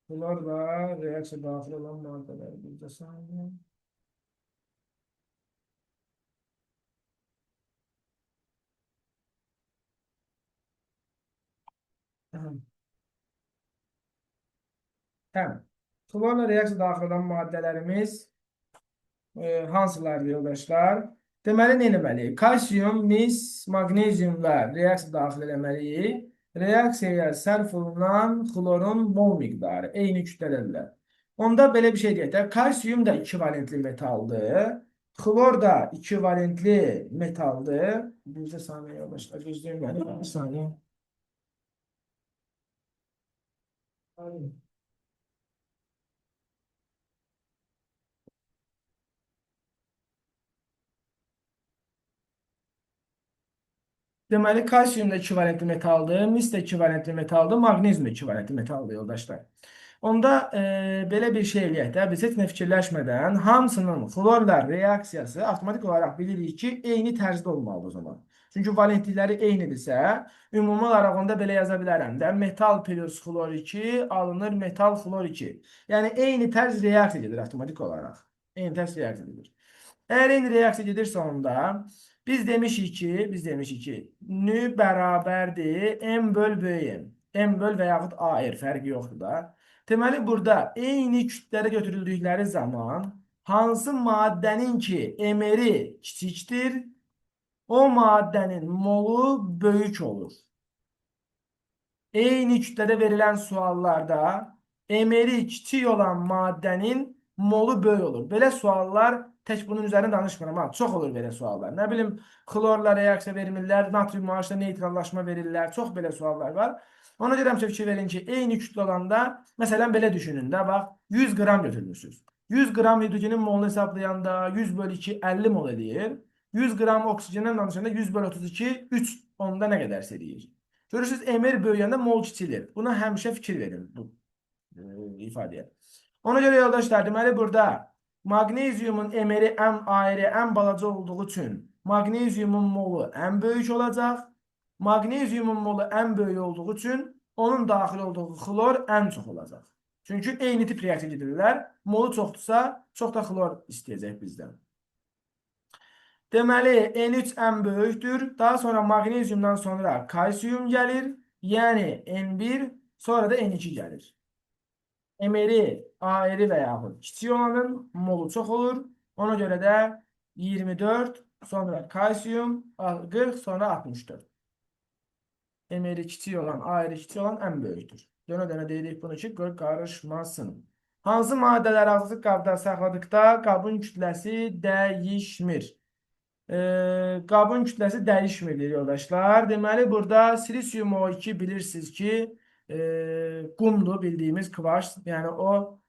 Xlorla reaksiya daxil olan maddələr. Bir də saniyə. Həm. Xlorla reaksiya daxil olan maddələrimiz hansılardır yoldaşlar? Deməli, nə etməliyik? Kalsiyum, mis, magnezium və reaksiya daxil eləməliyik. Reaksiyaya sərf olunan xlorun mol miqdarı eyni kütlədədirlər. Onda belə bir şey deyək də, kalsiyum da 2 valentli metaldır. Xlor da 2 valentli metaldır. Bir saniyə yoldaşlar, gözləyin məni. Bir saniyə. Deməli, kalsiyum da 2 valentli metaldır, mis də 2 valentli metaldır, maqnezium da 2 valentli metaldır yoldaşlar. Onda belə bir şey eləyək də, biz heç nə fikirləşmədən hamısının xlorla reaksiyası avtomatik olaraq bilirik ki, eyni tərzdə olmalıdır o zaman. Çünki valentlikləri eynidirsə, ümumi olaraq onda belə yaza bilərəm də, metal plus xlor 2 alınır metal xlor 2. Yəni, eyni tərz reaksiya gedir avtomatik olaraq. Eyni tərz reaksiya gedir. Əgər eyni reaksiya gedirsə onda, biz demişik ki, nü bərabərdir, m böl böyük m. M böl və yaxud AR, fərqi yoxdur da. Deməli, burada eyni kütlədə götürüldükləri zaman, hansı maddənin ki, emeri kiçikdir, o maddənin molu böyük olur. Eyni kütlədə verilən suallarda emeri kiçik olan maddənin molu böyük olur. Belə suallar, tək bunun üzərində danışmıram, çox olur belə suallar. Nə bilim, xlorla reaksiya vermirlər, natrium OH-la neytrallaşma verirlər, çox belə suallar var. Ona görə həmişə fikir verin ki, eyni kütlə olanda, məsələn, belə düşünün də, bax, 100 qram götürmüşsünüz. 100 qram hidrogenin molunu hesablayanda 100 böl 2, 50 mol edir. 100 qram oksigendən danışanda 100 böl 32, 3 onda nə qədərsə edir. Görürsünüz, emer böyüyəndə mol kiçilir. Buna həmişə fikir verin bu ifadəyə. Ona görə yoldaşlar, deməli burada magneziumun emeri ən ayrı, ən balaca olduğu üçün magneziumun molu ən böyük olacaq. Magneziumun molu ən böyük olduğu üçün onun daxil olduğu xlor ən çox olacaq. Çünki eyni tip reaksiya gedirlər. Molu çoxdursa, çox da xlor istəyəcək bizdən. Deməli, N3 ən böyükdür. Daha sonra magneziumdan sonra kalsiyum gəlir. Yəni N1, sonra da N2 gəlir. Emeri, ayrı və yaxud kiçik olanın molu çox olur. Ona görə də 24, sonra kalsiyum 40, sonra 64. Emeri kiçik olan, ayrı kiçik olan ən böyükdür. Dönə-dönə deyirik bunu ki, qarışmasın. Hansı maddələr azlıq qabda saxladıqda qabın kütləsi dəyişmir? Qabın kütləsi dəyişmir, yoldaşlar. Deməli, burada silisium O2 bilirsiniz ki, qumdur, bildiyimiz kvaş. Yəni, o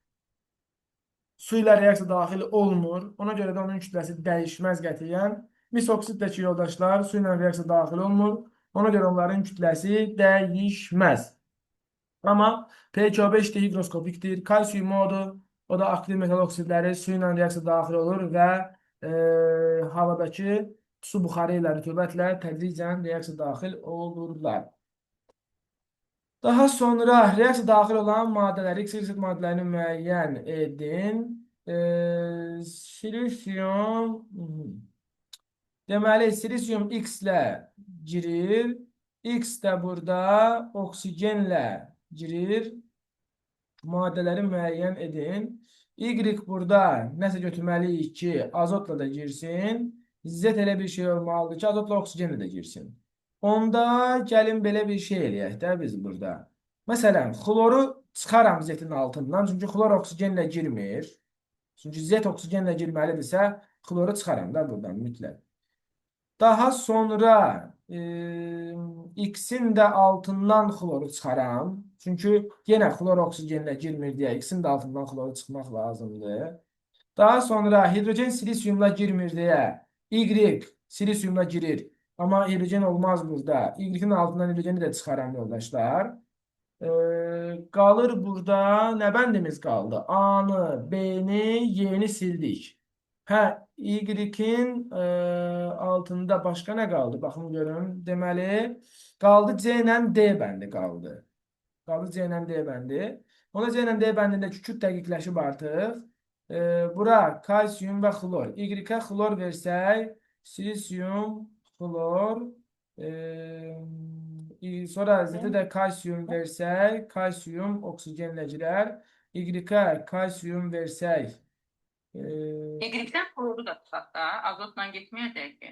su ilə reaksiya daxil olmur. Ona görə də onun kütləsi dəyişməz qətiyyən. Mis oksid də ki, yoldaşlar, su ilə reaksiya daxil olmur. Ona görə onların kütləsi dəyişməz. Amma PK5 higroskopikdir. Kalsiyum modu, o da aktiv metal oksidləri su ilə reaksiya daxil olur və havadakı su buxarı ilə rütubətlə tədricən reaksiya daxil olurlar. Daha sonra reaksiya daxil olan maddələri, X maddələrini müəyyən edin. Silisium, deməli, silisium X ilə girir. X də burada oksigenlə girir. Maddələri müəyyən edin. Y burada nəsə götürməliyik ki, azotla da girsin. Z elə bir şey olmalıdır ki, azotla oksigenlə də girsin. Onda gəlin belə bir şey eləyək də biz burada. Məsələn, xloru çıxaram zetin altından. Çünki xlor oksigenlə girmir. Çünki zet oksigenlə girməlidirsə, xloru çıxaram da buradan mütləq. Daha sonra X-in də altından xloru çıxaram. Çünki yenə xlor oksigenlə girmir deyə X-in də altından xloru çıxmaq lazımdır. Daha sonra hidrogen silisyumla girmir deyə Y silisyumla girir. Amma hidrogen olmaz burada. Y-in altından hidrogeni də çıxaram yoldaşlar. Qalır burada nə bəndimiz qaldı? A-nı, B-ni, Y-ni sildik. Hə, Y-in altında başqa nə qaldı? Baxın görün. Deməli, qaldı C ilə D bəndi qaldı. Qaldı C ilə D bəndi. Ona C ilə D bəndində kükürt dəqiqləşib artıq. Bura kalsiyum və xlor. Y-ə xlor versək, silisium, xlor, sonra Z-ə də kalsiyum versək, kalsiyum oksigenlə girər. Y-ə kalsiyum versək, Y-dən kloru da tutaq da, azotla getməyəcək ki.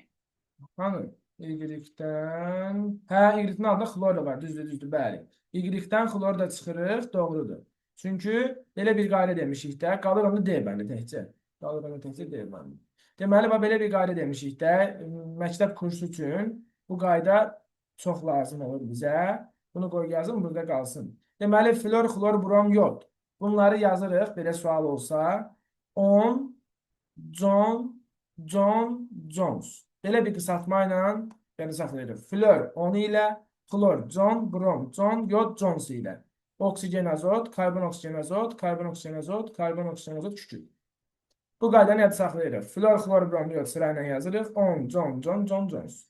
hanı? Y-dən, hə, Y-in altında xlor da var, düzdür, bəli. Y-dən xlor da çıxırıq, doğrudur. Çünki belə bir qayda demişik də, qalır onu D bəndi təkcə. Qalır onu təkcə D bəndi. Deməli, belə bir qayda demişik də, məktəb kursu üçün bu qayda çox lazım olur bizə. Bunu qoy yazın, burada qalsın. Deməli, flor, xlor, brom, yod. Bunları yazırıq, belə sual olsa. 10, John, Jones. Belə bir qısaltma ilə yəni saxlayırıq. Flor 10 ilə, xlor, John, brom, John, yod, Jones ilə. Oksigen, azot, karbon, oksigen, azot, karbon, oksigen, azot, karbon, oksigen, azot, kükürt. Bu qaydanı yadda saxlayırıq. Flor, xlor, brom, yod sıra ilə yazırıq. 10, John, Jones.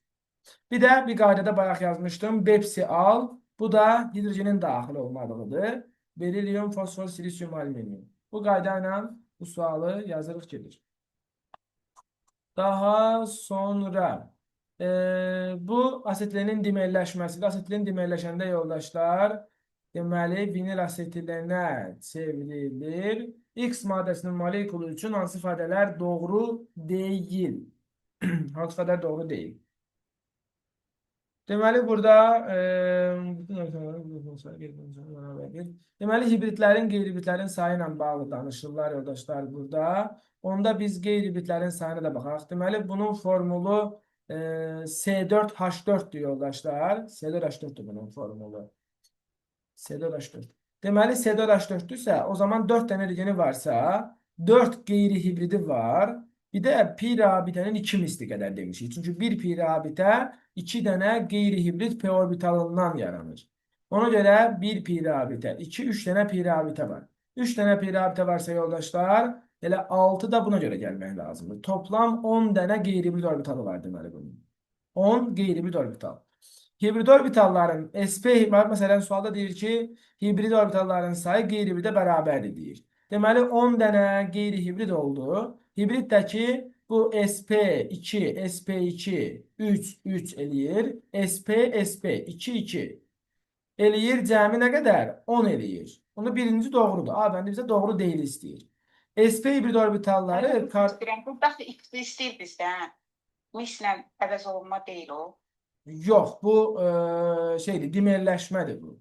Bir də bir qaydada bayaq yazmışdım. Bepsi al. Bu da hidrogenin daxil olmadığıdır. Berilyum, fosfor, silisium, alüminium. Bu qayda ilə bu sualı yazırıq gedir. Daha sonra bu asetlenin dimerləşməsidir. Asetilin dimerləşəndə yoldaşlar, deməli, vinil asetilinə çevrilir. X maddəsinin molekulu üçün hansı ifadələr doğru deyil? Hansı ifadələr doğru deyil? Deməli, burada deməli, hibridlərin, qeyri-hibridlərin sayı ilə bağlı danışırlar yoldaşlar burada. Onda biz qeyri-hibridlərin sayına da baxaq. Deməli, bunun formulu C4H4'dür yoldaşlar. C4H4'dür bunun formulu. C4H4. Deməli, C4H4'dürsə, o zaman 4 dənə hidrogeni varsa, 4 qeyri-hibridi var. Bir də pi rabitənin 2 misli qədər demişik. Çünki bir pi rabitə 2 dənə qeyri-hibrid p orbitalından yaranır. Ona görə 1 pi rabitə, 2, 3 dənə pi rabitə var. 3 dənə pi rabitə varsa yoldaşlar, elə 6 da buna görə gəlmək lazımdır. Toplam 10 dənə qeyri-hibrid orbitalı var deməli bunun. 10 qeyri-hibrid orbital. Hibrid orbitalların SP, məsələn, sualda deyir ki, hibrid orbitalların sayı qeyri-hibridə bərabərdir deyir. Deməli, 10 dənə qeyri-hibrid oldu. Hibriddəki bu SP2, SP2, 3, 3 eləyir. SP, SP, 2, 2 eləyir. Cəmi nə qədər? 10 eləyir. Onu birinci doğrudur. A bəndə bizə doğru deyil istəyir. SP hibrid orbitalları... Burada X istəyir bizdən. Mislə əvəz olunma deyil o. Yox, bu şeydir, dimerləşmədir bu.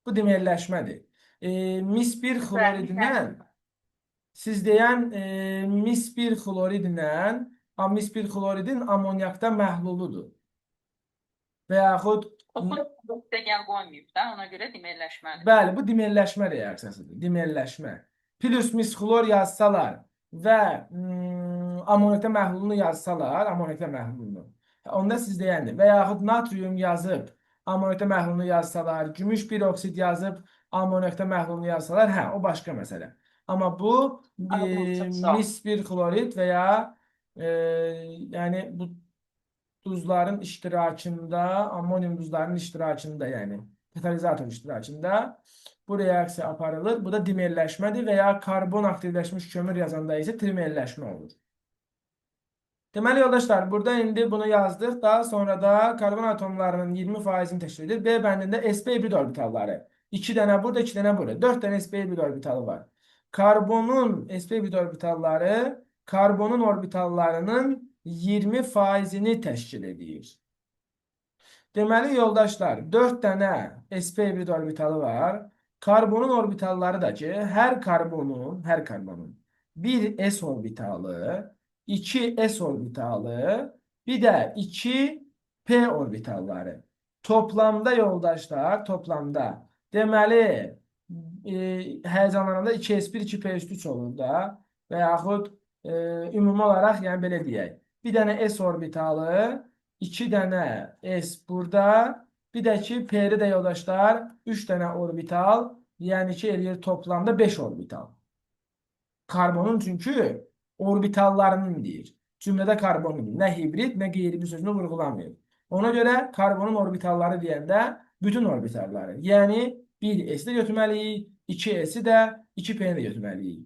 Bu dimerləşmədir. Mis-1 xloridindən, siz deyən mis-1 xloridindən, mis-1 xloridin amonyakda məhluludur. Və yaxud... O oksigen qoymayıb da, ona görə dimerləşmədir. Bəli, bu dimerləşmə reaksiyasıdır, dimerləşmə. Plus mis-xlor yazsalar və amonyakda məhlulunu yazsalar, amonyakda məhlulunu, onda siz deyəndir. Və yaxud natrium yazıb, amonyakda məhlulunu yazsalar, gümüş bir oksid yazıb, amonyakda məhlulunu yazsalar, hə, o başqa məsələ. Amma bu mis-1 xlorid və ya yəni bu duzların iştirakında, ammonium duzlarının iştirakında, yəni katalizator iştirakında bu reaksiya aparılır. Bu da dimerləşmədir və ya karbon aktivləşmiş kömür yazanda isə trimerləşmə olur. Deməli, yoldaşlar, burada indi bunu yazdıq. Daha sonra da karbon atomlarının 20%-ni təşkil edir. B bəndində sp hibrid orbitalları. 2 dənə burada, 2 dənə burada. 4 dənə sp hibrid orbitalı var. Karbonun sp hibrid orbitalları karbonun orbitallarının 20%-ni təşkil edir. Deməli, yoldaşlar, 4 dənə sp hibrid orbitalı var. Karbonun orbitalları da ki, hər karbonun bir s orbitalı, 2 s orbitalı, bir də 2 p orbitalları. Toplamda yoldaşlar, toplamda. Deməli, həyəcanlananda 2s1, 2p3 olur da. Və yaxud ümumi olaraq, yəni belə deyək. Bir dənə s orbitalı, 2 dənə S burada. Bir də ki, P'li də yoldaşlar 3 dənə orbital. Yəni ki, eləyir toplamda 5 orbital. Karbonun çünki orbitallarının deyir. Cümlədə karbonun nə hibrid, nə qeyri-hibrid sözünü vurğulamıyor. Ona görə karbonun orbitalları deyəndə bütün orbitalları. Yəni 1 S-i də götürməliyik, 2 S-i də, 2 P-ni də götürməliyik.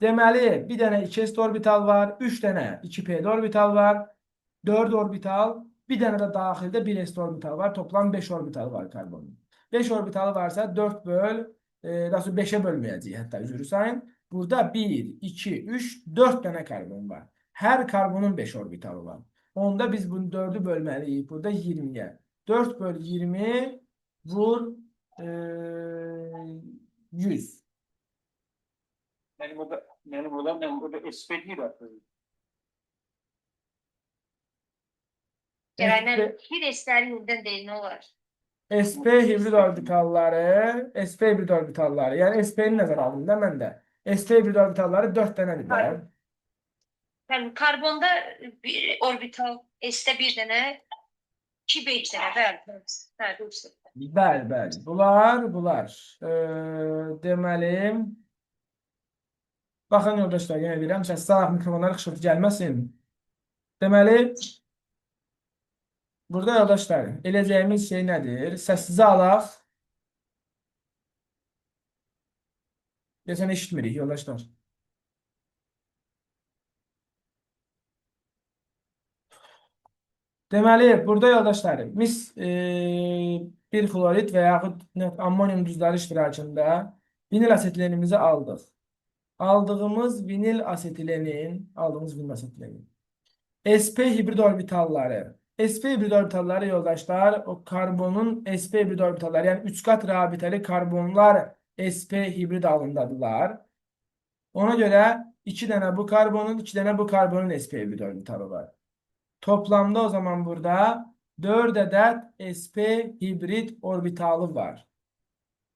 Deməli, bir dənə 2 S orbital var, 3 dənə 2 P orbital var, 4 orbital, bir dənə də daxildə 1 S orbital var. Toplam 5 orbital var karbonun. 5 orbitalı varsa 4 böl, daha sonra 5'e bölməyəcəyik hətta üzrü sayın. Burada 1, 2, 3, 4 dənə karbon var. Hər karbonun 5 orbitalı var. Onda biz bunu 4'ü bölməliyik. Burada 20'ye. 4 böl 20 vur 100. Ben burada SP değil aslında. Gələnlər bir eslərin ildən deyil, nə olar? SP hibrid orbitalları, SP hibrid orbitalları. Yəni SP'ni nəzərə aldım da mən də. SP hibrid orbitalları 4 dənədir də. Yəni karbonda bir orbital, S-də bir dənə, 2-5 dənə, bəli. Hə, doğrusu. Bəli. Bunlar. Deməli, baxın yoldaşlar, yenə deyirəm, sağ mikrofonlara xışıltı gəlməsin. Deməli, burada yoldaşlar, eləcəyimiz şey nədir? Səssizi alaq. Geçən eşitmirik yoldaşlar. Deməli, burada yoldaşlar, biz bir florid və yaxud ammonium duzları iştirakında vinil asetilenimizi aldıq. Aldığımız vinil asetilenin SP hibrid orbitalları. SP hibrid orbitalları yoldaşlar, o karbonun SP hibrid orbitalları, yani 3 kat rabiteli karbonlar SP hibrid alındadılar. Ona göre 2 dənə bu karbonun, 2 dənə bu karbonun SP hibrid orbitalı var. Toplamda o zaman burada 4 adet SP hibrid orbitalı var.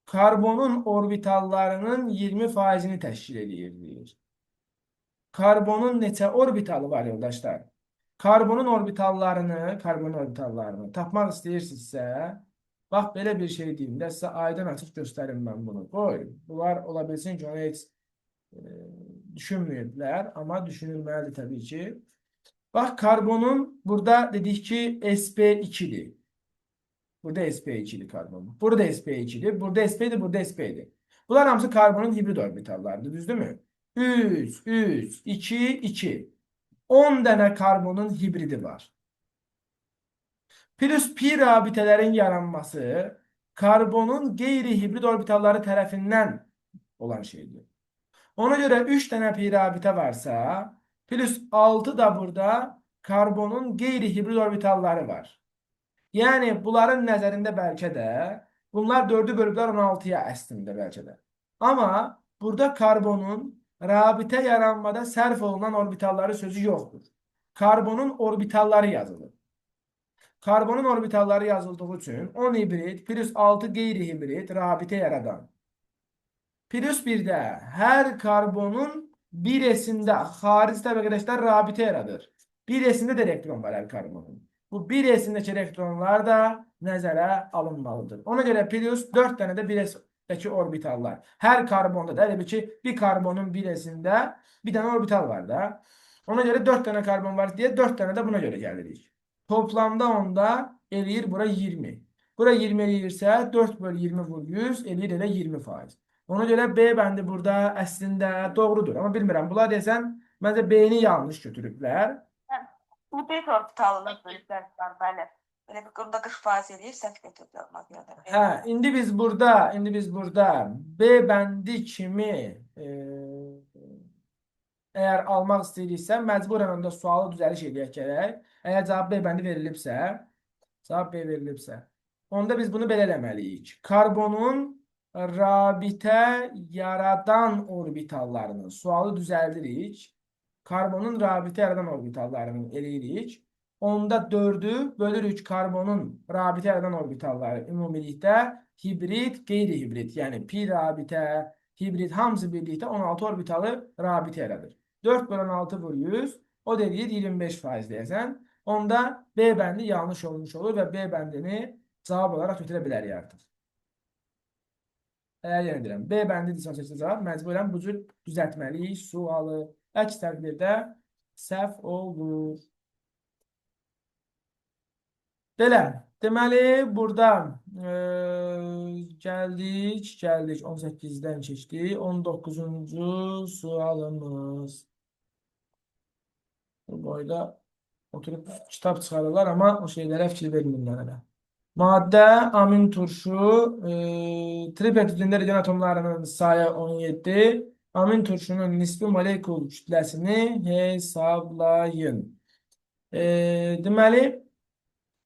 Karbonun orbitallarının 20%'ni təşkil edir. Karbonun neçə orbitalı var yoldaşlar? Karbonun orbitallarını tapmaq istəyirsinizsə, bax belə bir şey deyim də sizə aydın açıq göstərim mən bunu. Qoy, bunlar ola bilsin ki, onu heç düşünməyiblər, amma düşünülməlidir təbii ki. Bax, karbonun burada dedik ki sp2'dir. Burada sp2'dir karbonun. Burada sp2'dir. Burada sp''dir. Burada sp''dir. Bunlar hamısı karbonun hibrid orbitallarıdır. Düzdür mü? 3, 2, 2. 10 dənə karbonun hibridi var. Plus pi rabitələrin yaranması karbonun qeyri-hibrid orbitalları tərəfindən olan şeydir. Ona görə 3 dənə pi rabitə varsa, plus 6 da burada karbonun qeyri-hibrid orbitalları var. Yəni, bunların nəzərində bəlkə də, bunlar 4'ü bölüblər 16'ya əslində bəlkə də. Amma burada karbonun rabitə yaranmada sərf olunan orbitalları sözü yoxdur. Karbonun orbitalları yazılır. Karbonun orbitalları yazıldığı üçün 10 hibrid plus 6 qeyri-hibrid rabitə yaradan. Plus bir də hər karbonun bir esində xarici təbəqələşlər rabitə yaradır. Bir esində də elektron var hər karbonun. Bu bir esindəki elektronlar da nəzərə alınmalıdır. Ona görə plus 4 dənə də bir esindəki orbitallar. Hər karbonda da elə bir ki, bir karbonun bir esində bir dənə orbital var da. Ona görə 4 dənə karbon var deyə 4 dənə də buna görə gəlirik. Toplamda onda eləyir bura 20. Bura 20 eləyirsə 4 böl 20 vur 100 eləyir elə 20%. Ona görə B bəndi burada əslində doğrudur. Amma bilmirəm, bunlar deyəsən, məncə B-ni yanlış götürüblər. Bu bir orbitalının bölüklər var, bəli. Belə bir qurumda 40% eləyir, səhv götürülmez. Hə, indi biz burada B bəndi kimi Eğer almaq istəyiriksə, məcburən onda sualı düzəliş edək gərək. Əgər cavab B bəndi verilibsə, onda biz bunu belə eləməliyik. Karbonun rabitə yaradan orbitallarının sualı düzəldirik. Karbonun rabitə yaradan orbitallarını eləyirik. Onda 4'ü bölürük karbonun rabitə yaradan orbitalları ümumilikdə hibrid, qeyri-hibrid, yəni pi rabitə, hibrid hamısı birlikdə 16 orbitalı rabitə yaradır. 4 bölən 6 bölü 100, o deyir 25% deyəsən. Onda B bəndi yanlış olmuş olur və B bəndini cavab olaraq götürə bilərik artıq. Əgər yenə deyirəm, B bəndi seçiləcək cavab, məcburən bu cür düzəltməliyik sualı. Əks təqdirdə səhv olur. Belə, deməli, burada gəldik, 18-dən keçdik, 19-cu sualımız. Bu boyda oturup kitab çıxarırlar, amma o şeylərə fikir vermirlər hələ. Maddə, amin turşu, tripeptidində region atomlarının sayı 17, amin turşunun nisbi molekul kütləsini hesablayın. Deməli,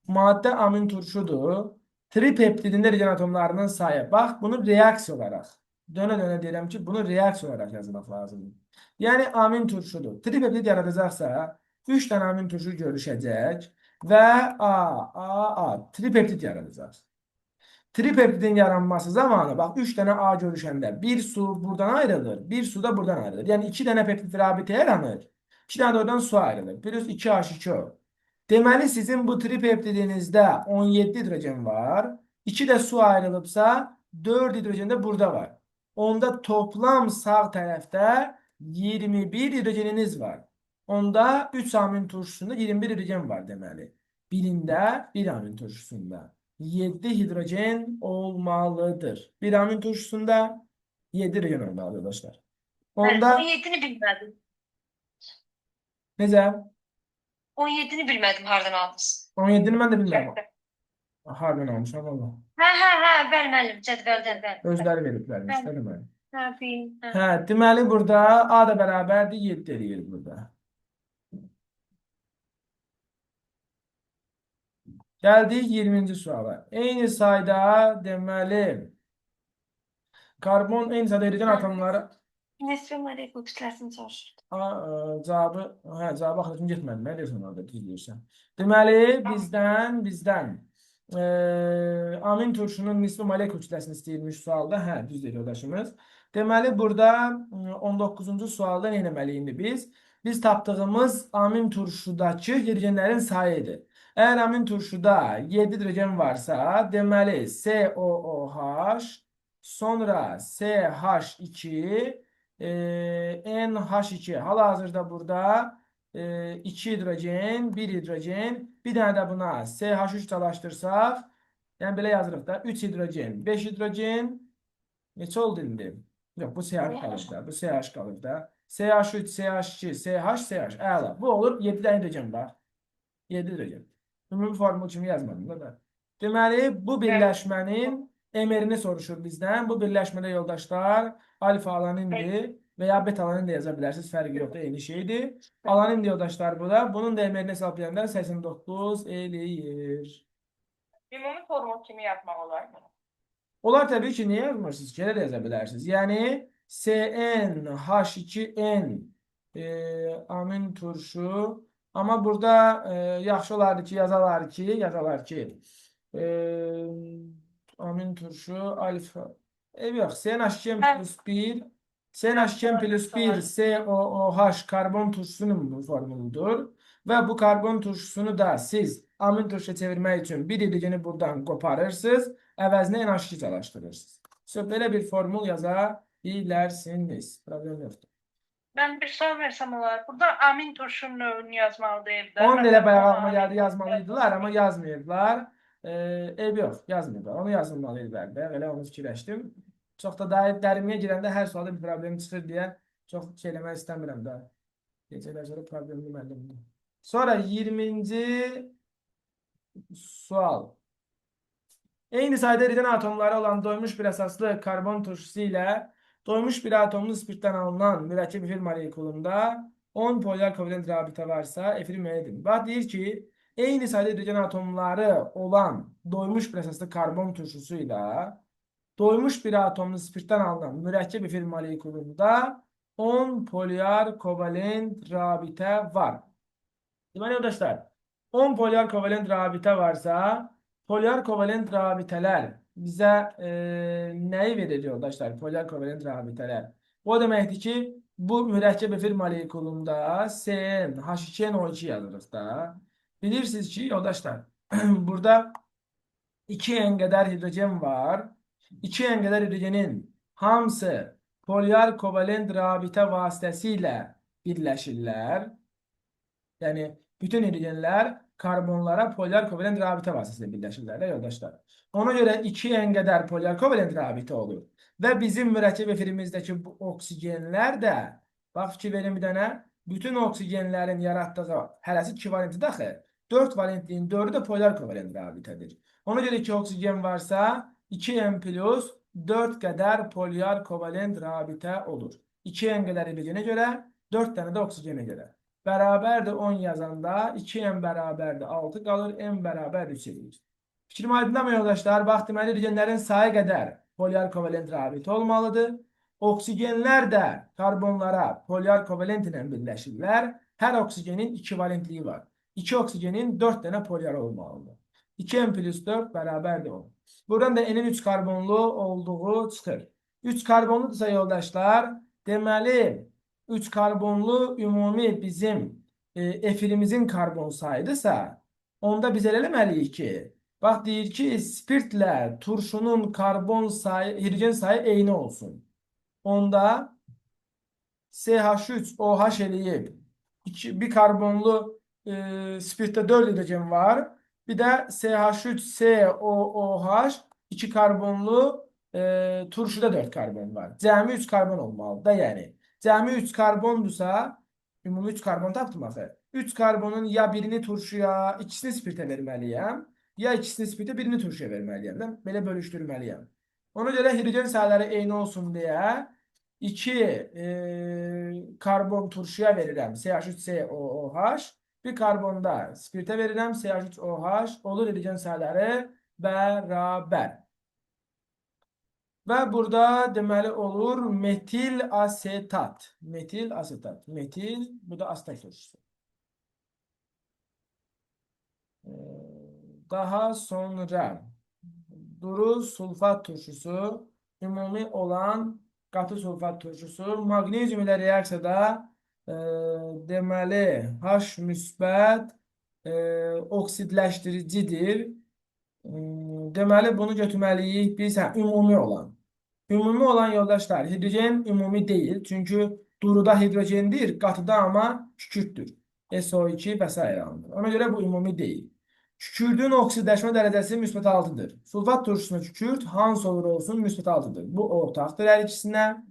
maddə amin turşudur. Tripeptidində region atomlarının sayı. Bax, bunu reaksiya olaraq. Dönə-dönə deyirəm ki, bunu reaksiya olaraq yazmaq lazımdır. Yəni, amin turşudur. Tripeptid yaradacaqsa, 3 dənə amin turşu görüşəcək və tripeptid yaradacaq. Tripeptidin yaranması zamanı, bax, 3 dənə A görüşəndə bir su buradan ayrılır, bir su da buradan ayrılır. Yəni, 2 dənə peptid rabitə yaranır, 2 dənə də oradan su ayrılır. Plus 2H2O. Deməli, sizin bu tripeptidinizdə 17 hidrogen var. 2 də su ayrılıbsa 4 hidrogen də burada var. Onda toplam sağ tərəfdə 21 hidrogeniniz var. Onda 3 amin turşusunda 21 hidrogen var deməli. Birində 1 amin turşusunda 7 hidrogen olmalıdır. 1 amin turşusunda 7 hidrogen olmalıdır dostlar. Onda 17'ni bilmədim. necə? 17'ni bilmədim hardan aldınız. 17'ni mən də bilmirəm. Hardan almışam valla. Bəli müəllim, cədvəldən, bəli. Özləri veriblər, Bəli. istədim. Hə. Hə, deməli burada A da bərabərdir 7 eləyir burada. Gəldik 20-ci suala. Eyni sayda deməli karbon eyni sayda hidrogen atomları Nisbi molekul kütləsini soruşur. cavabı axırıcım getmədi. Nə deyirsən orada, düz deyirsən. Deməli, bizdən amin turşunun nisbi molekul kütləsini istəyirmiş sualda. Hə, düz deyir yoldaşımız. Deməli, burada 19-cu sualda nə etməliyik indi biz? Biz tapdığımız amin turşudakı hidrogenlərin sayıdır. Əgər amin turşuda 7 hidrogen varsa, deməli COOH, sonra CH2, NH2. Hal-hazırda burada 2 hidrogen, 1 hidrogen, bir dənə də buna CH3 çalıştırsaq, yəni belə yazırıq da 3 hidrogen, 5 hidrogen, neçə oldu indi? Yox, bu CH qalır da, bu CH qalır da. CH3, CH2, CH, CH. Əla. Bu olur 7 dənə hidrogen var. 7 hidrogen. Ümumi formul kimi yazmadım da. Deməli, bu birləşmənin emerini soruşur bizdən. Bu birləşmədə yoldaşlar alfa alanindir və ya beta alanin də yaza bilərsiniz. Fərqi yoxdur, eyni şeydir. Alanin yoldaşlar bu da. Bunun da emerini hesablayanda 89 eləyir. Ümumi formul kimi yazmaq olar mı? Onlar təbii ki, niyə yazmırsınız? Belə də yaza bilərsiniz. Yəni, CnH2n amin turşu. Amma burada yaxşı olardı ki, yazalar ki amin turşu alfa. Yox, CnH2n plus 1 CnH2n plus 1 COOH karbon turşusunun formuludur. Və bu karbon turşusunu da siz amin turşuya çevirmək üçün bir hidrogeni buradan qoparırsınız, əvəzinə NH2 çalışdırırsınız. Belə bir formul yaza bilərsiniz. Problem yoxdur. Ben bir soru versem olar. Burada amin turşunun növünü yazmalıyım. Onun elə bayağıma gəldi yazmalıydılar, amma yazmayırdılar. Ev yox, yazmırlar. Onu yazılmalıydılar da. Elə onu fikirləşdim. Çox da dərinliyə girəndə hər sualda bir problem çıxır deyə çox şey eləmək istəmirəm də. Gecələr sonra problemli müəllimdir. Sonra 20-ci sual. Eyni sayda hidrogen atomları olan doymuş bir əsaslı karbon turşusu ilə Doymuş bir atomlu spirtdən alınan mürəkkəb efir molekulunda 10 polyar kovalent rabitə varsa, efiri müəyyən edin. Bax, deyir ki, eyni sayda hidrogen atomları olan doymuş bir əsaslı karbon turşusu ilə doymuş bir atomlu spirtdən alınan mürəkkəb efir molekulunda 10 polyar kovalent rabitə var. Deməli, yoldaşlar, 10 polyar kovalent rabitə varsa, polyar kovalent rabitələr bizə nəyi verir yoldaşlar? Polyar kovalent rabitələr. O deməkdir ki, bu mürəkkəb efir molekulunda CN, H2NO2 yazırıq da. Bilirsiniz ki, yoldaşlar, burada 2N qədər hidrogen var. 2N qədər hidrogenin hamısı polyar kovalent rabitə vasitəsilə birləşirlər. Yəni, bütün hidrogenlər karbonlara polyar kovalent rabitə vasitəsilə birləşirlər, yoldaşlar. Ona görə 2N qədər polyar kovalent rabitə olur. Və bizim mürəkkəb efirimizdəki bu oksigenlər də, bax, fikir verin bir dənə, bütün oksigenlərin yaratdığı hərəsi 2 valenti daxı, 4 valentliyin 4-ü də polyar kovalent rabitədir. Ona görə 2 oksigen varsa, 2N plus 4 qədər polyar kovalent rabitə olur. 2N qədər hidrogenə görə, 4 dənə də oksigenə görə. Bərabərdir 10 yazanda 2n bərabərdir 6 qalır, n bərabərdir 3 edir. Fikrim aydındır mı yoldaşlar? Bax, deməli hidrogenlərin sayı qədər polyar kovalent rabitə olmalıdır. Oksigenlər də karbonlara polyar kovalent ilə birləşirlər. Hər oksigenin 2 valentliyi var. 2 oksigenin 4 dənə polyar olmalıdır. 2n plus 4 bərabərdir 10. Buradan da n'in 3 karbonlu olduğu çıxır. 3 karbonludursa yoldaşlar, deməli 3 karbonlu ümumi bizim efirimizin karbon sayıdırsa, onda biz elə eləməliyik ki, bax, deyir ki, spirtlə turşunun karbon sayı, hidrogen sayı eyni olsun. Onda CH3OH eləyib, bir karbonlu spirtdə 4 hidrogen var, bir də CH3COOH 2 karbonlu turşuda 4 karbon var. Cəmi 3 karbon olmalıdır da, yəni. Cəmi 3 karbondursa, ümumi 3 karbon tapdım axı. 3 karbonun ya birini turşuya, ikisini spirtə verməliyəm, ya ikisini spirtə, birini turşuya verməliyəm. Belə bölüşdürməliyəm. Ona görə hidrogen sayıları eyni olsun deyə 2 karbon turşuya verirəm, CH3COOH. Bir karbonda spirtə verirəm, CH3OH. Olur hidrogen sayıları bərabər. Və burada deməli olur metil asetat. Metil asetat. Metil, bu da asetat turşusu. Daha sonra duru sulfat turşusu, ümumi olan qatı sulfat turşusu. Magnezyum ilə reaksiyada deməli H müsbət oksidləşdiricidir. Deməli bunu götürməliyik biz ümumi olan. Ümumi olan yoldaşlar, hidrogen ümumi deyil. Çünkü duruda hidrojendir, qatıda ama kükürtdür. SO2 və s. alınır. Ona görə bu ümumi deyil. Kükürdün oksidləşmə dərəcəsi müsbət 6'dır. Sulfat turşusuna kükürt hansı olur olsun müsbət 6'dır. Bu ortaqdır hər ikisinə.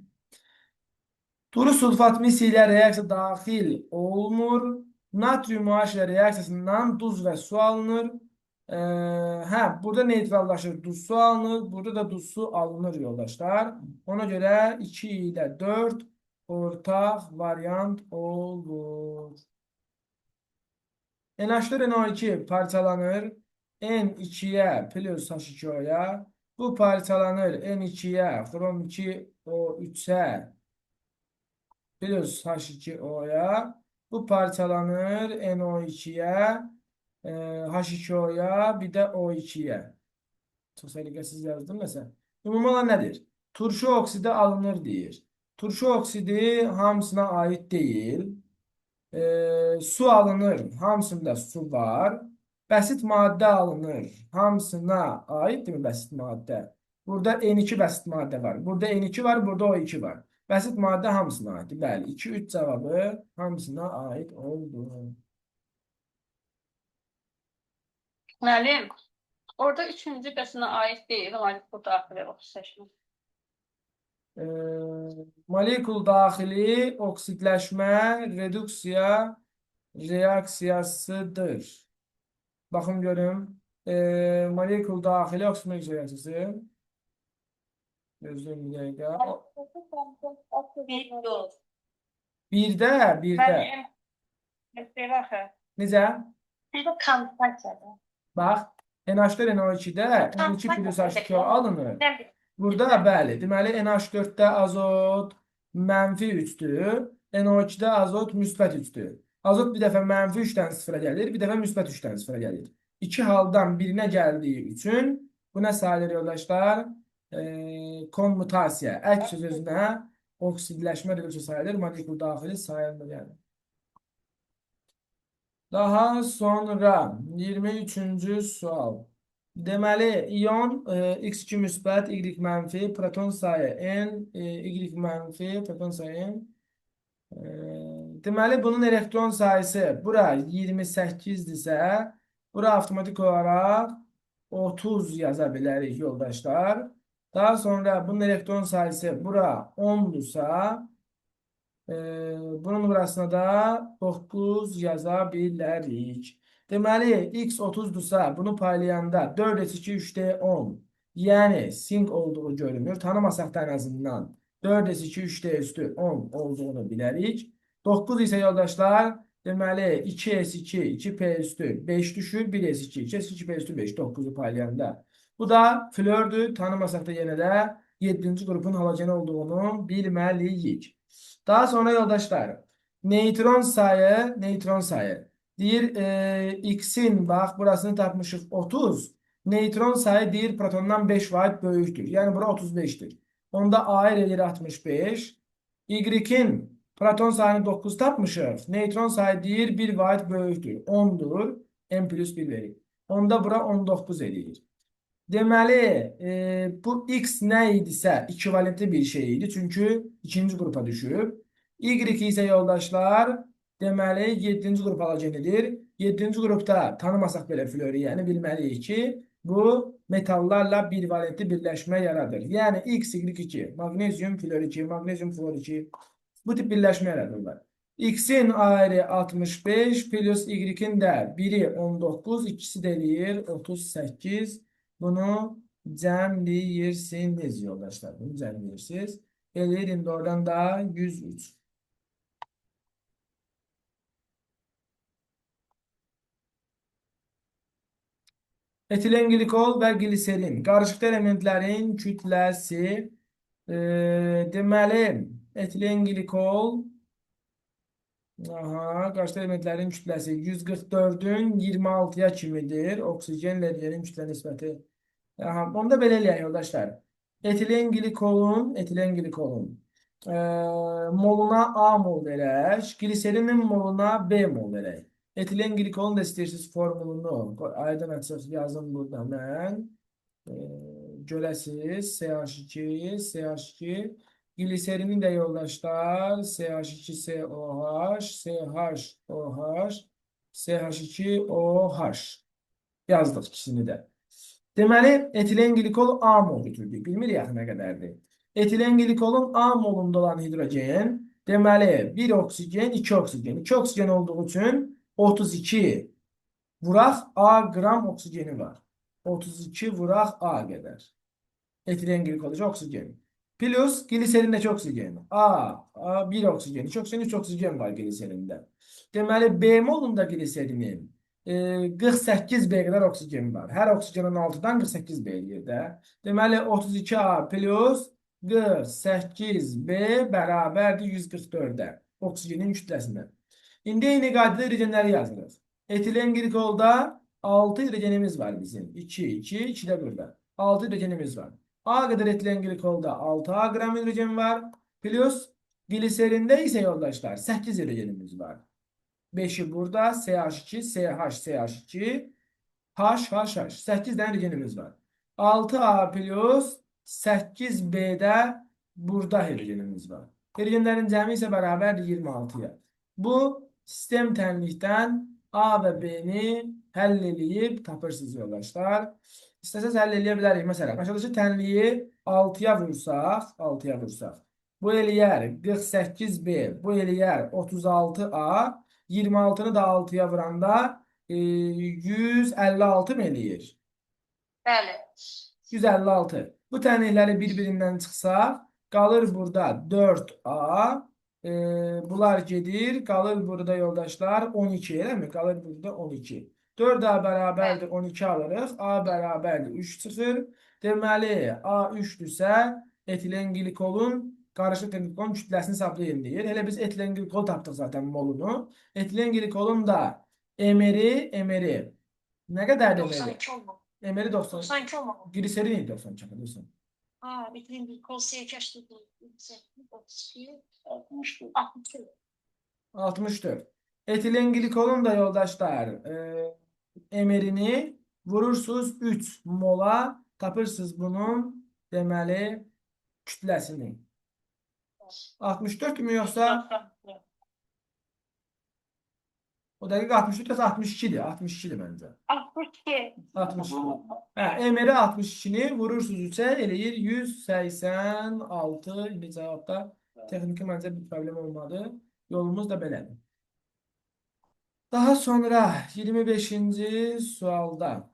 Duru sulfat misi ilə reaksiya daxil olmur. Natrium OH ilə reaksiyasından duz və su alınır. Burada neytrallaşır, duz su alınır. Burada da duz su alınır yoldaşlar. Ona görə 2 ilə 4 ortaq variant olur. NH4NO2 parçalanır. N2'ye plus H2O'ya. Bu parçalanır N2'ye krom 2O3'e plus H2O'ya. Bu parçalanır NO2'ye H2O'ya bir de O2'ye. Çok tehlikesiz yazdım mesela. Ümumi olan nedir? Turşu oksidi alınır deyir. Turşu oksidi hamısına ait değil. Su alınır. Hamısında su var. Bəsit maddə alınır. Hamısına ait değil mi bəsit maddə? Burada N2 bəsit maddə var. Burada N2 var, burada O2 var. Bəsit maddə hamısına aiddir. Bəli, 2-3 cavabı hamısına ait oldu. Müəllim, orada üçüncü qəsəmə aid deyil, molekul daxili oksidaşma. Molekul daxili oksidləşmə, reduksiya reaksiyasıdır. Baxın görüm. Molekul daxili oksidləşmə reaksiyası. Gözlüyüm bir dəqiqə. Bir yol. Birdə, birdə. Ben mesela Necə? Bir de kampanyadır. Bax, NH4 NO2-də NO2 plus H2O alınır. Burada bəli, deməli NH4-də azot mənfi 3-dür, NO2-də azot müsbət 3-dür. Azot bir dəfə mənfi 3-dən 0-a gəlir, bir dəfə müsbət 3-dən 0-a gəlir. İki haldan birinə gəldiyi üçün bu nə sayılır yoldaşlar? Kommutasiya. Əks sözünə oksidləşmə redoksi sayılır, molekul daxili sayılmır yəni. Daha sonra 23-cü sual. Deməli, ion X2 müsbət, Y mənfi, proton sayı N, Y mənfi, proton sayı N. Deməli, bunun elektron sayısı bura 28-dirsə, bura avtomatik olaraq 30 yaza bilərik yoldaşlar. Daha sonra bunun elektron sayısı bura 10-dursa, bunun burasına da 9 yaza bilərik. Deməli, x 30-dursa bunu paylayanda 4s2 3d 10. Yəni, sink olduğu görünür. Tanımasaq da ən azından 4s2 3d üstü 10 olduğunu bilərik. 9 isə yoldaşlar, deməli 2s2 2p üstü 5 düşür. 1s2 2s2 2p üstü 5 9'u paylayanda. Bu da flördür. Tanımasaq da yenə də 7-ci qrupun halojen olduğunu bilməliyik. Daha sonra yoldaşlar, neytron sayı deyir x'in bax burasını tapmışıq 30. Neytron sayı deyir protondan 5 vaat böyükdür. Yəni bura 35'dir. Onda A elir 65. Y'in proton sayını 9 tapmışıq. Neytron sayı deyir 1 vaat böyükdür. 10'dur. N plus 1 verir. Onda bura 19 edir. Deməli, bu x nə idisə ekvivalentli bir şey idi. Çünki ikinci qrupa düşüb. Y isə yoldaşlar, deməli 7-ci qrup halogenidir. 7-ci qrupda tanımasaq belə flöri, yəni bilməliyik ki, bu metallarla bivalentli birləşmə yaradır. Yəni X, Y2, magnezyum flor 2, magnezyum flor 2 bu tip birləşmə yaradırlar. X'in ayrı 65 plus Y'in də biri 19, ikisi də eləyir 38. Bunu cəmləyirsiniz yoldaşlar. Bunu cəmləyirsiniz. Eləyir indi oradan da 103. Etilen glikol və gliserin qarışıqda elementlərin kütləsi deməli etilen glikol qarışıqda elementlərin kütləsi 144'ün 26'ya kimidir. Oksigenlə hidrojenin kütlə nisbəti. Onda belə eləyək yoldaşlar. Etilen glikolun moluna A mol verək, gliserinin moluna B mol verək. Etilen glikolun da istəyirsiniz formulunu aydın açıq yazın burada mən. Görəsiz CH2, CH2. Gliserinin də yoldaşlar CH2COH, CHOH, CH2OH yazdıq ikisini də. Deməli, etilen glikol A mol götürdük. Bilmirik axı nə qədərdir. Etilen glikolun A molunda olan hidrogen, deməli 1 oksigen, 2 oksigen. 2 oksigen olduğu üçün 32 vuraq A qram oksigeni var. 32 vuraq A qədər. Etilen glikol oksigen. Plus gliserindəki oksigen. A 1 oksigen, 2 oksigen, 3 oksigen var gliserində. Deməli, B molunda gliserinin 48B qədər oksigen var. Hər oksigenin 6'dan 48B eləyir də. Deməli, 32A plus 48B bərabərdir 144'də. Oksigenin kütləsindən. İndi eyni qaydada hidrogenləri yazırıq. Etilen glikolda 6 hidrogenimiz var bizim. 2, 2, 2 də burada. 6 hidrogenimiz var. A qədər etilen glikolda 6A qram hidrogen var. Plus gliserində isə yoldaşlar 8 hidrogenimiz var. 5'i burada CH2, CH, CH2, HHH. 8 tane hidrogenimiz var. 6A plus 8B'de burada hidrogenimiz var. Hidrogenlerin cəmi isə bərabərdir 26'ya. Bu sistem tənlikdən A və B'ni həll eləyib tapırsınız yoldaşlar. İstəsəz həll eləyə bilərik. Məsələn, aşağıdakı tənliyi 6'ya vursaq. Bu eləyər 48B, bu eləyər 36A. 26'nı da 6'ya vuranda 156 mı eləyir? Bəli. 156. Bu tənlikləri bir-birindən çıxsaq, qalır burada 4A. Bunlar gedir, qalır burada yoldaşlar 12, eləmi? Qalır burada 12. 4A bərabərdir 12 alırıq. A bərabərdir 3 çıxır. Deməli, A 3-dürsə, etilen glikolun qarışıq glikolun kütləsini hesablayın deyir. Elə biz etilen glikol tapdıq zaten molunu. Etilen glikolun da emeri. Nə qədərdir emeri? 92 olmalı. Emeri 90. 92 olmalı. Gliserin 92 biliyorsun. Ha, bitirin bir kol kaçtı. 32, 60'tı. 64. 64. Etilen glikolun da yoldaşlar emerini vurursunuz 3 mola, tapırsınız bunun deməli kütləsini. 64 mü yoksa o dəqiq 64 yoxsa 62'dir. 62'dir məncə. 62. 62. Hə, emeri 62'ni vurursunuz 3'e eləyir 186. İndi cavabda texniki məncə bir problem olmadı. Yolumuz da belədir. Daha sonra 25. sualda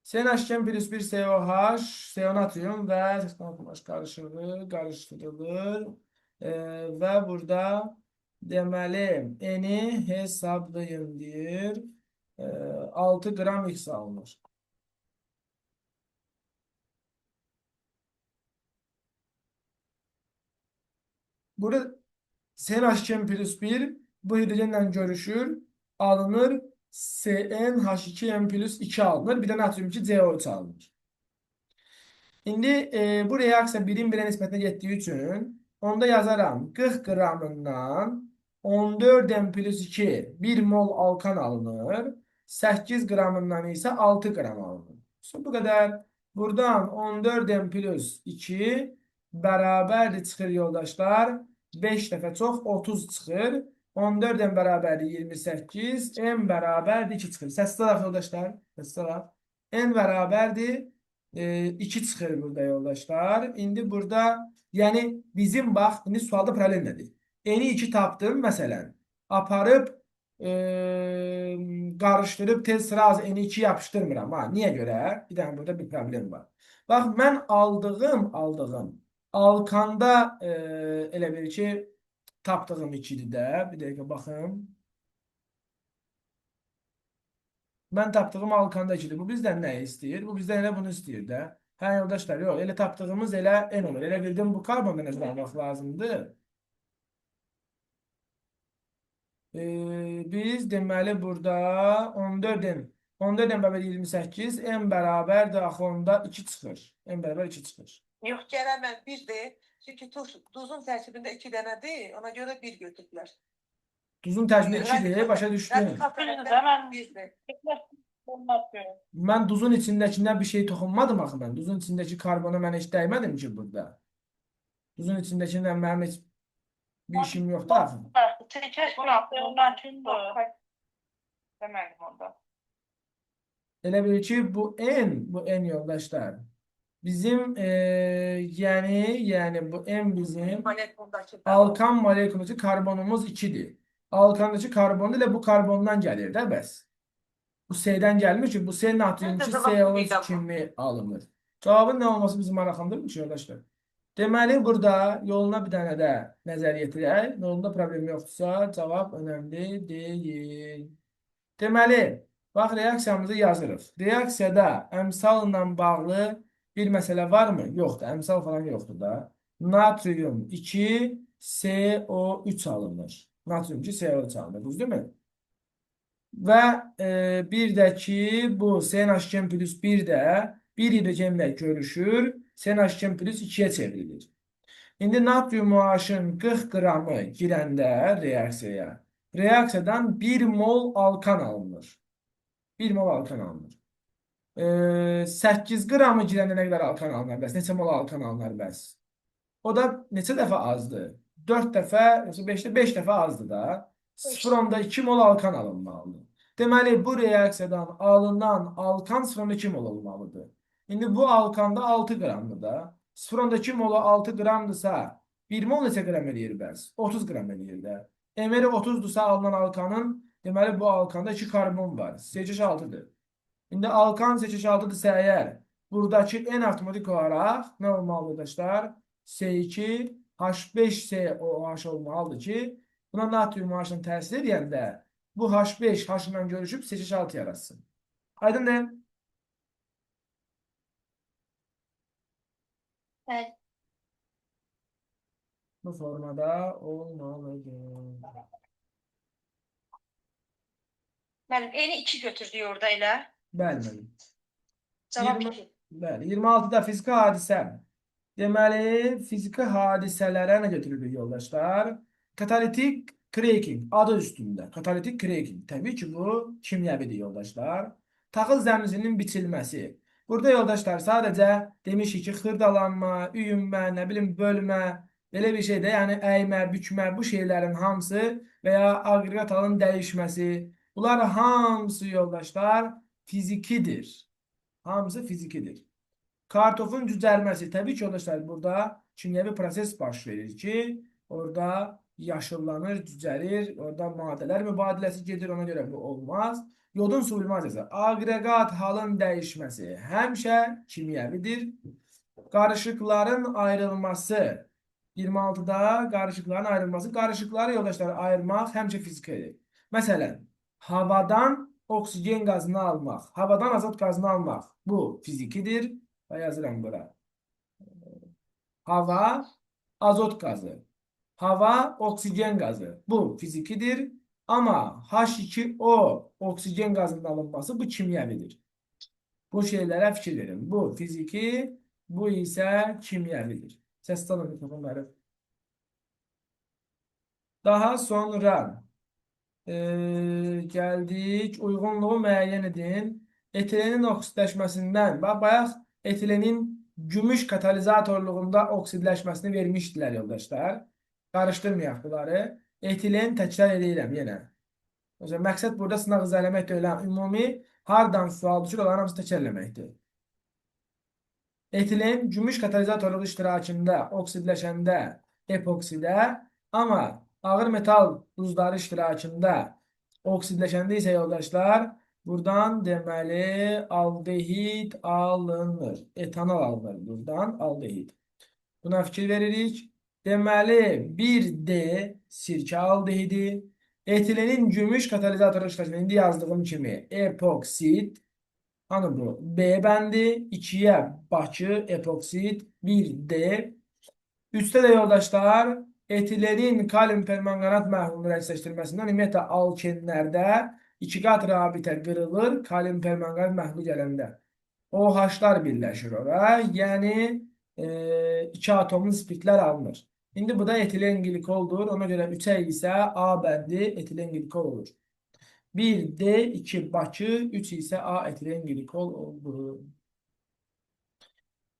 CnH2 plus 1 COH, seonatrium və qarışdırılır. Və burada deməli N-i hesablayın deyir. 6 qram X alınır. Burada CnH2 plus 1 bu hidrojenle görüşür, alınır. CnH2n plus 2 alınır. Bir de natrium 2 CO3 alınır. İndi bu reaksiya birin birə nisbətinə getdiyi üçün onda yazaram 40 qramından 14 n plus 2 1 mol alkan alınır. 8 qramından isə 6 qram alınır. Bu qədər. Buradan 14 n plus 2 bərabərdir çıxır yoldaşlar. 5 dəfə çox 30 çıxır. 14 n bərabərdir 28. N bərabərdir 2 çıxır. Səs salaq yoldaşlar. Səs salaq. N bərabərdir 2 çıxır burada yoldaşlar. İndi burada yəni bizim bax indi sualda problem nədir? N-i 2 tapdım məsələn. Aparıb qarışdırıb tez sıra N-i 2 yapışdırmıram. Ha, niyə görə? Bir dənə burada bir problem var. Bax mən aldığım alkanda elə bir ki tapdığım 2'dir də. Bir dəqiqə baxım. Ben tapdığım alkanda 2'dir. Bu bizdən nə istəyir? Bu bizdən elə bunu istəyir də. Hə yoldaşlar, yox. Elə tapdığımız elə N olur. Elə bildim bu karbonda nəzərə almaq lazımdır. Biz deməli burada 14 bərabər 28, n bərabərdir axı onda 2 çıxır. N bərabər 2 çıxır. Yox, gələmən birdir. Çünki duzun tərkibində 2 dənədir. Ona görə 1 götürdülər. Tuzun tərkibində 2'dir, başa düşdüm. Birdir. Mən duzun içindəkindən bir şey toxunmadım axı mən. Duzun içindəki karbona mən heç dəymədim ki burada. Duzun içindəkindən mənim heç bir işim yoxdur axı. Deməlim onda. Elə bil ki bu N yoldaşlar. Bizim yəni bu N bizim alkan molekulundakı karbonumuz 2'dir. Alkandakı karbon ilə bu karbondan gəlir də bəs. Bu C-dən gəlmir ki, bu C natrium 2 CO3 kimi alınır. Cavabın nə olması bizim maraqlandırmır ki, yoldaşlar. Deməli, burada yoluna bir dənə də nəzər yetirək. Yolunda problem yoxdursa, cavab önəmli deyil. Deməli, bax, reaksiyamızı yazırıq. Reaksiyada əmsalla bağlı bir məsələ varmı? Yoxdur, əmsal falan yoxdur da. Natrium 2 CO3 alınır. Natrium 2 CO3 alınır, düzdür mü? Və bir də ki, bu CnH2 plus 1 də bir hidrogenlə görüşür, CnH2 plus 2'ye çevrilir. İndi natrium OH-ın 40 qramı girəndə reaksiyadan 1 mol alkan alınır. 1 mol alkan alınır. 8 qramı girəndə nə qədər alkan alınır bəs? Neçə mol alkan alınır bəs? O da neçə dəfə azdır? 4 dəfə, 5 dəfə azdır da. 0,2 mol alkan alınmalıdır. Deməli, bu reaksiyadan alınan alkan 0,2 mol olmalıdır. İndi bu alkanda 6 qramdır da. 0,2 molu 6 qramdırsa 1 mol neçə qram eləyir bəs? 30 qram eləyir də. Emeri 30'dursa alınan alkanın, deməli bu alkanda 2 karbon var. CH6'dır. İndi alkan CH6'dırsa əgər buradakı en avtomatik olaraq nə olmalı arkadaşlar? S2 H5SOH olmalıdır ki, buna natrium H-ın təsir edəndə bu H5 H-la görüşüb CH6 yaratsın. Aydındır? Bəli. Bu formada olmalıdır. Müəllim, eni 2 götürdük orada elə. Bəli, bəli. Cavab 20 2. Bəli, 26-da fiziki hadisə. Deməli, fiziki hadisələrə nə götürülür yoldaşlar? Katalitik cracking adı üstündə. Katalitik cracking. Təbii ki, bu kimyəvidir yoldaşlar. Taxıl zəmzinin biçilməsi. Burada yoldaşlar sadəcə demişik ki, xırdalanma, üyünmə, nə bilim bölmə, belə bir şeydə, yəni əymə, bükmə, bu şeylərin hamısı və ya aqreqat halın dəyişməsi, bunlar hamısı yoldaşlar fizikidir. Hamısı fizikidir. Kartofun cücərməsi. Təbii ki, yoldaşlar, burada kimyəvi proses baş verir ki, orada yaşıllanır, cücərir, orada maddələr mübadiləsi gedir, ona görə bu olmaz. Yodun sublimaziyası. Aqreqat halın dəyişməsi həmişə kimyəvidir. Qarışıqların ayrılması. 26-da qarışıqların ayrılması. Qarışıqları yoldaşlar ayırmaq həmişə fiziklidir. Məsələn, havadan oksigen qazını almaq, havadan azot qazını almaq. Bu fizikidir. Və yazıram bura. Hava, azot qazı. Hava, oksigen qazı. Bu fizikidir. Amma H2O oksigen qazının alınması bu kimyəvidir. Bu şeylərə fikir verin. Bu fiziki, bu isə kimyəvidir. Səs alın mikrofonları. Daha sonra gəldik. Uyğunluğu müəyyən edin. Etilenin oksidləşməsindən, bayaq etilenin gümüş katalizatorluğunda oksidləşməsini vermişdilər yoldaşlar. Qarışdırmayaq bunları. Etilen təkrar edirəm yenə. Məqsəd burada sınaq izah deyil. Ümumi hardan sual düşür, onların hamısı təkərləməkdir. Etilen gümüş katalizatorluğu iştirakında oksidləşəndə epoksidə, amma ağır metal duzları iştirakında oksidləşəndə isə yoldaşlar, buradan deməli aldehid alınır. Etanol alınır buradan aldehid. Buna fikir veririk. Deməli 1D sirkə aldehidi. Etilenin gümüş katalizator iştirakında indi yazdığım kimi epoksid. Hani bu B bəndi, 2'ye Bakı, epoksid, 1D. Üstdə də yoldaşlar, etilenin kalium permanganat məhlulunu rəngsləşdirməsindən ümumiyyətlə alkenlərdə 2 qat rabitə qırılır kalium permanganat məhlulu gələndə. OH-lar birləşir ora, yəni 2 atomlu spirtlər alınır. İndi bu da etilen glikoldur, ona görə 3'ə isə A bəndi etilen glikol olur. 1D, 2 Bakı, 3 isə A etilen glikol oldu.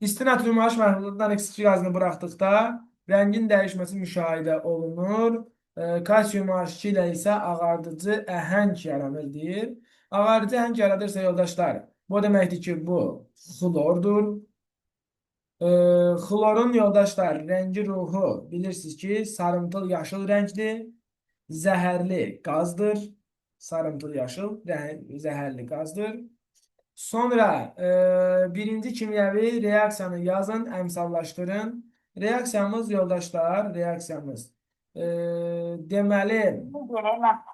İsti natrium H məhlulundan X2 qazını buraxdıqda rəngin dəyişməsi müşahidə olunur. Kalsium H2 ilə isə ağardıcı əhəng yaranır deyir. Ağardıcı əhəng yaradırsa yoldaşlar, bu deməkdir ki, bu xlordur. Xlorun yoldaşlar rəngi ruhu bilirsiniz ki, sarımtıl yaşıl rəngdir. Zəhərli qazdır. Sarımtıl yaşıl zəhərli qazdır. Sonra birinci kimyəvi reaksiyanı yazın, əmsallaşdırın. Reaksiyamız yoldaşlar, reaksiyamız deməli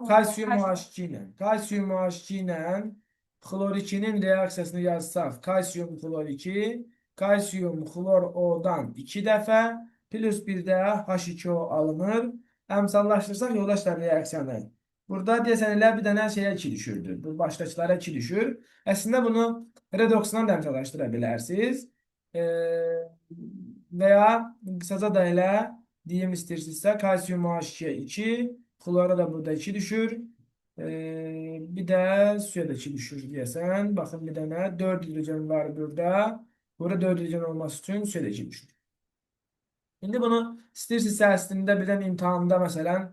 kalsium H2 ilə kalsium H2 ilə xlor2-nin reaksiyasını yazsaq, kalsium xlor 2, kalsium xlor O-dan 2 dəfə plus bir də H2O alınır. Əmsallaşdırsaq yoldaşlar reaksiyanı. Burada deyəsən elə bir dənə şeyə 2 düşürdür. Bu başdakılara 2 düşür. Əslində bunu redoksdan da əmsallaşdıra bilərsiniz. Və ya qısaca da elə deyim istəyirsinizsə, kalsium H2'ye 2, xlora da burada 2 düşür. Bir də suya da 2 düşür deyəsən. Baxın bir dənə 4 hidrogen var burada. Burada 4 hidrogen olması üçün suya da 2 düşür. İndi bunu istəyirsinizsə əslində birdən imtahanda məsələn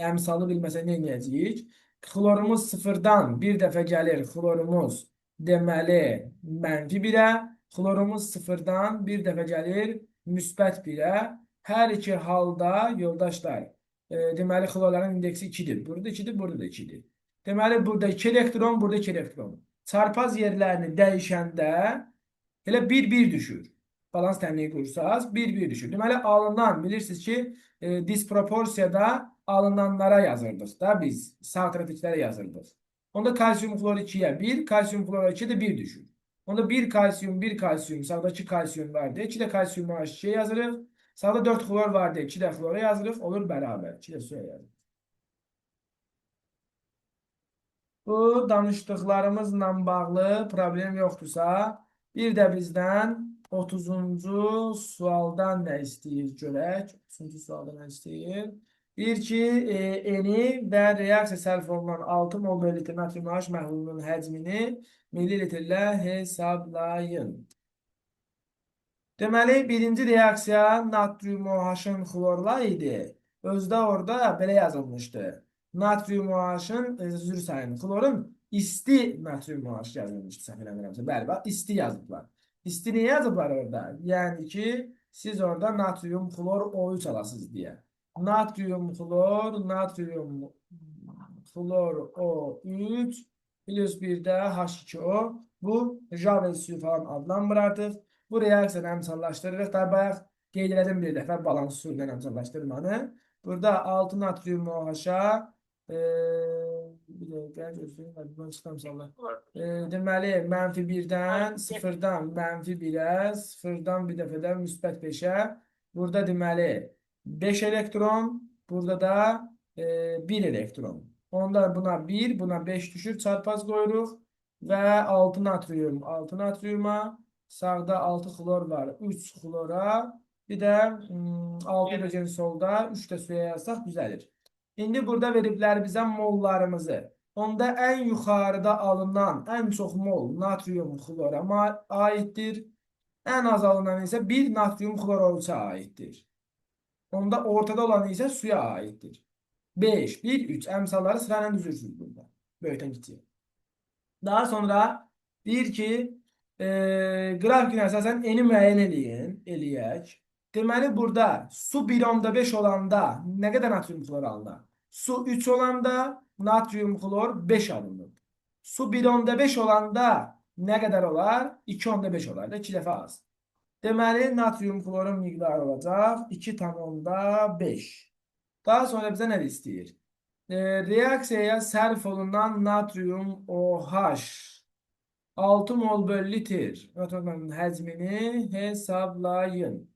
əmsalı bilməsə nə edəcəyik? Xlorumuz sıfırdan bir dəfə gəlir. Xlorumuz deməli mənfi 1'ə. Xlorumuz sıfırdan bir dəfə gəlir müsbət 1'ə. Hər iki halda yoldaşlar deməli xlorların indeksi 2'dir. Burada 2'dir, burada da 2'dir. Deməli burada 2 elektron, burada 2 elektron. çarpaz yerlərini dəyişəndə elə 1-1 düşür. Balans təmini qursaz 1-1 düşür. Deməli alınan bilirsiniz ki disproporsiyada alınanlara yazırdıq da biz sağ tərəfdəkilərə yazırdıq. Onda kalsiyum klor 2'ye 1, kalsiyum klor 2'ye de 1 düşür. Onda 1 kalsiyum, 1 kalsiyum, sağdaki kalsiyum var diye 2 de kalsiyum H2'ye yazırıq. Sağda 4 klor var diye 2 de klora yazırıq. Olur beraber. 2 de suya yazırıq. Bu danışdıqlarımızla bağlı problem yoxdursa, bir də bizdən 30-cu sualdan nə istəyir görək. 30-cu sualdan nə istəyir? Deyir ki, eni və reaksiya sərf olunan 6 mol bölü litr natrium OH məhlulunun həcmini millilitrlə hesablayın. Deməli, birinci reaksiya natrium OH-ın xlorla idi. Özdə orada belə yazılmışdı. Natrium OH-ın, üzr sayın, xlorun isti natrium OH yazılmışdı, səhv eləmirəmsə. Bəli, bax, isti yazıblar. İsti niyə yazıblar orada? Yəni ki, siz orada natrium xlor O3 alasınız deyə. Natrium xlor O3 plus bir də H2O. Bu Javel suyu falan adlanmır artıq. Bu reaksiyanı əmsallaşdırırıq. Daha bayaq qeyd elədim bir dəfə balans suyu ilə əmsallaşdırmanı. Burada 6 natrium OH-a bir dəqiqə gözləyim. Deməli, mənfi 1-dən 0-dan mənfi 1-ə, 0-dan bir dəfədən müsbət 5-ə. Burada deməli 5 elektron, burada da 1 elektron. Onda buna 1, buna 5 düşür, çarpaz qoyuruq və 6 natrium, 6 natriuma, sağda 6 xlor var, 3 xlora, bir də 6 hidrogen solda, 3 də suya yazsaq düzəlir. İndi burada veriblər bizə mollarımızı. Onda ən yuxarıda alınan ən çox mol natrium xlora aiddir. Ən az alınan isə 1 natrium xlor aiddir. Onda ortada olan isə suya aiddir. 5, 1, 3 əmsalları sırayla düzürsünüz burada. Böyükdən kiçiyə. Daha sonra deyir ki, qrafikinə əsasən eni müəyyən eləyək. Deməli, burada su 1,5 olanda nə qədər natrium xlor alınır? Su 3 olanda natrium xlor 5 alınır. Su 1,5 olanda nə qədər olar? 2,5 olar da 2 dəfə az. Deməli, natrium xlorun miqdarı olacaq 2,5. Daha sonra bizə nə istəyir? Reaksiyaya sərf olunan natrium OH 6 mol bölü litr həcmini hesablayın.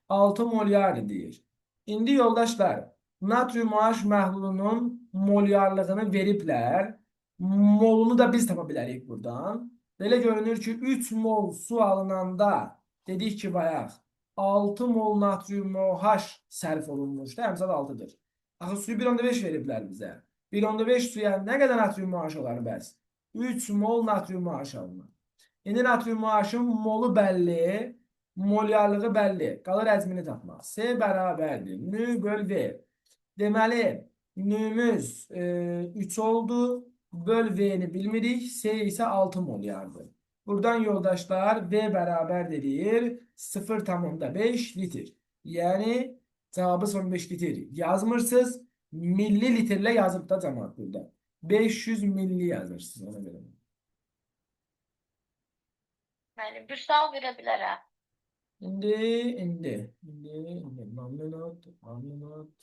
6 molyar deyir. İndi yoldaşlar, natrium OH məhlulunun molyarlığını veriblər. Molunu da biz tapa bilərik buradan. Belə görünür ki, 3 mol su alınanda dedik ki, bayaq 6 mol natrium OH sərf olunmuşdur. Əmsal 6'dır. Axı suyu 1,5 veriblər bizə. 1,5 suya nə qədər natrium OH olar bəs? 3 mol natrium OH alınır. İndi natrium OH-ın molu bəlli, molyarlığı bəlli. Qalır həcmini tapmaq. S bərabərdir. Nü böl V. Deməli, nümüz 3 oldu. Böl V'ni bilmirik. S isə 6 molyardır. Buradan yoldaşlar V bərabər deyir 0,5 litr. Yəni cavabı son 5 litr yazmırsınız. Millilitrlə yazıb da cəmaat burada. 500 milli yazırsınız ona görə. Yani bir sual verə bilərəm. İndi. Mamnunat.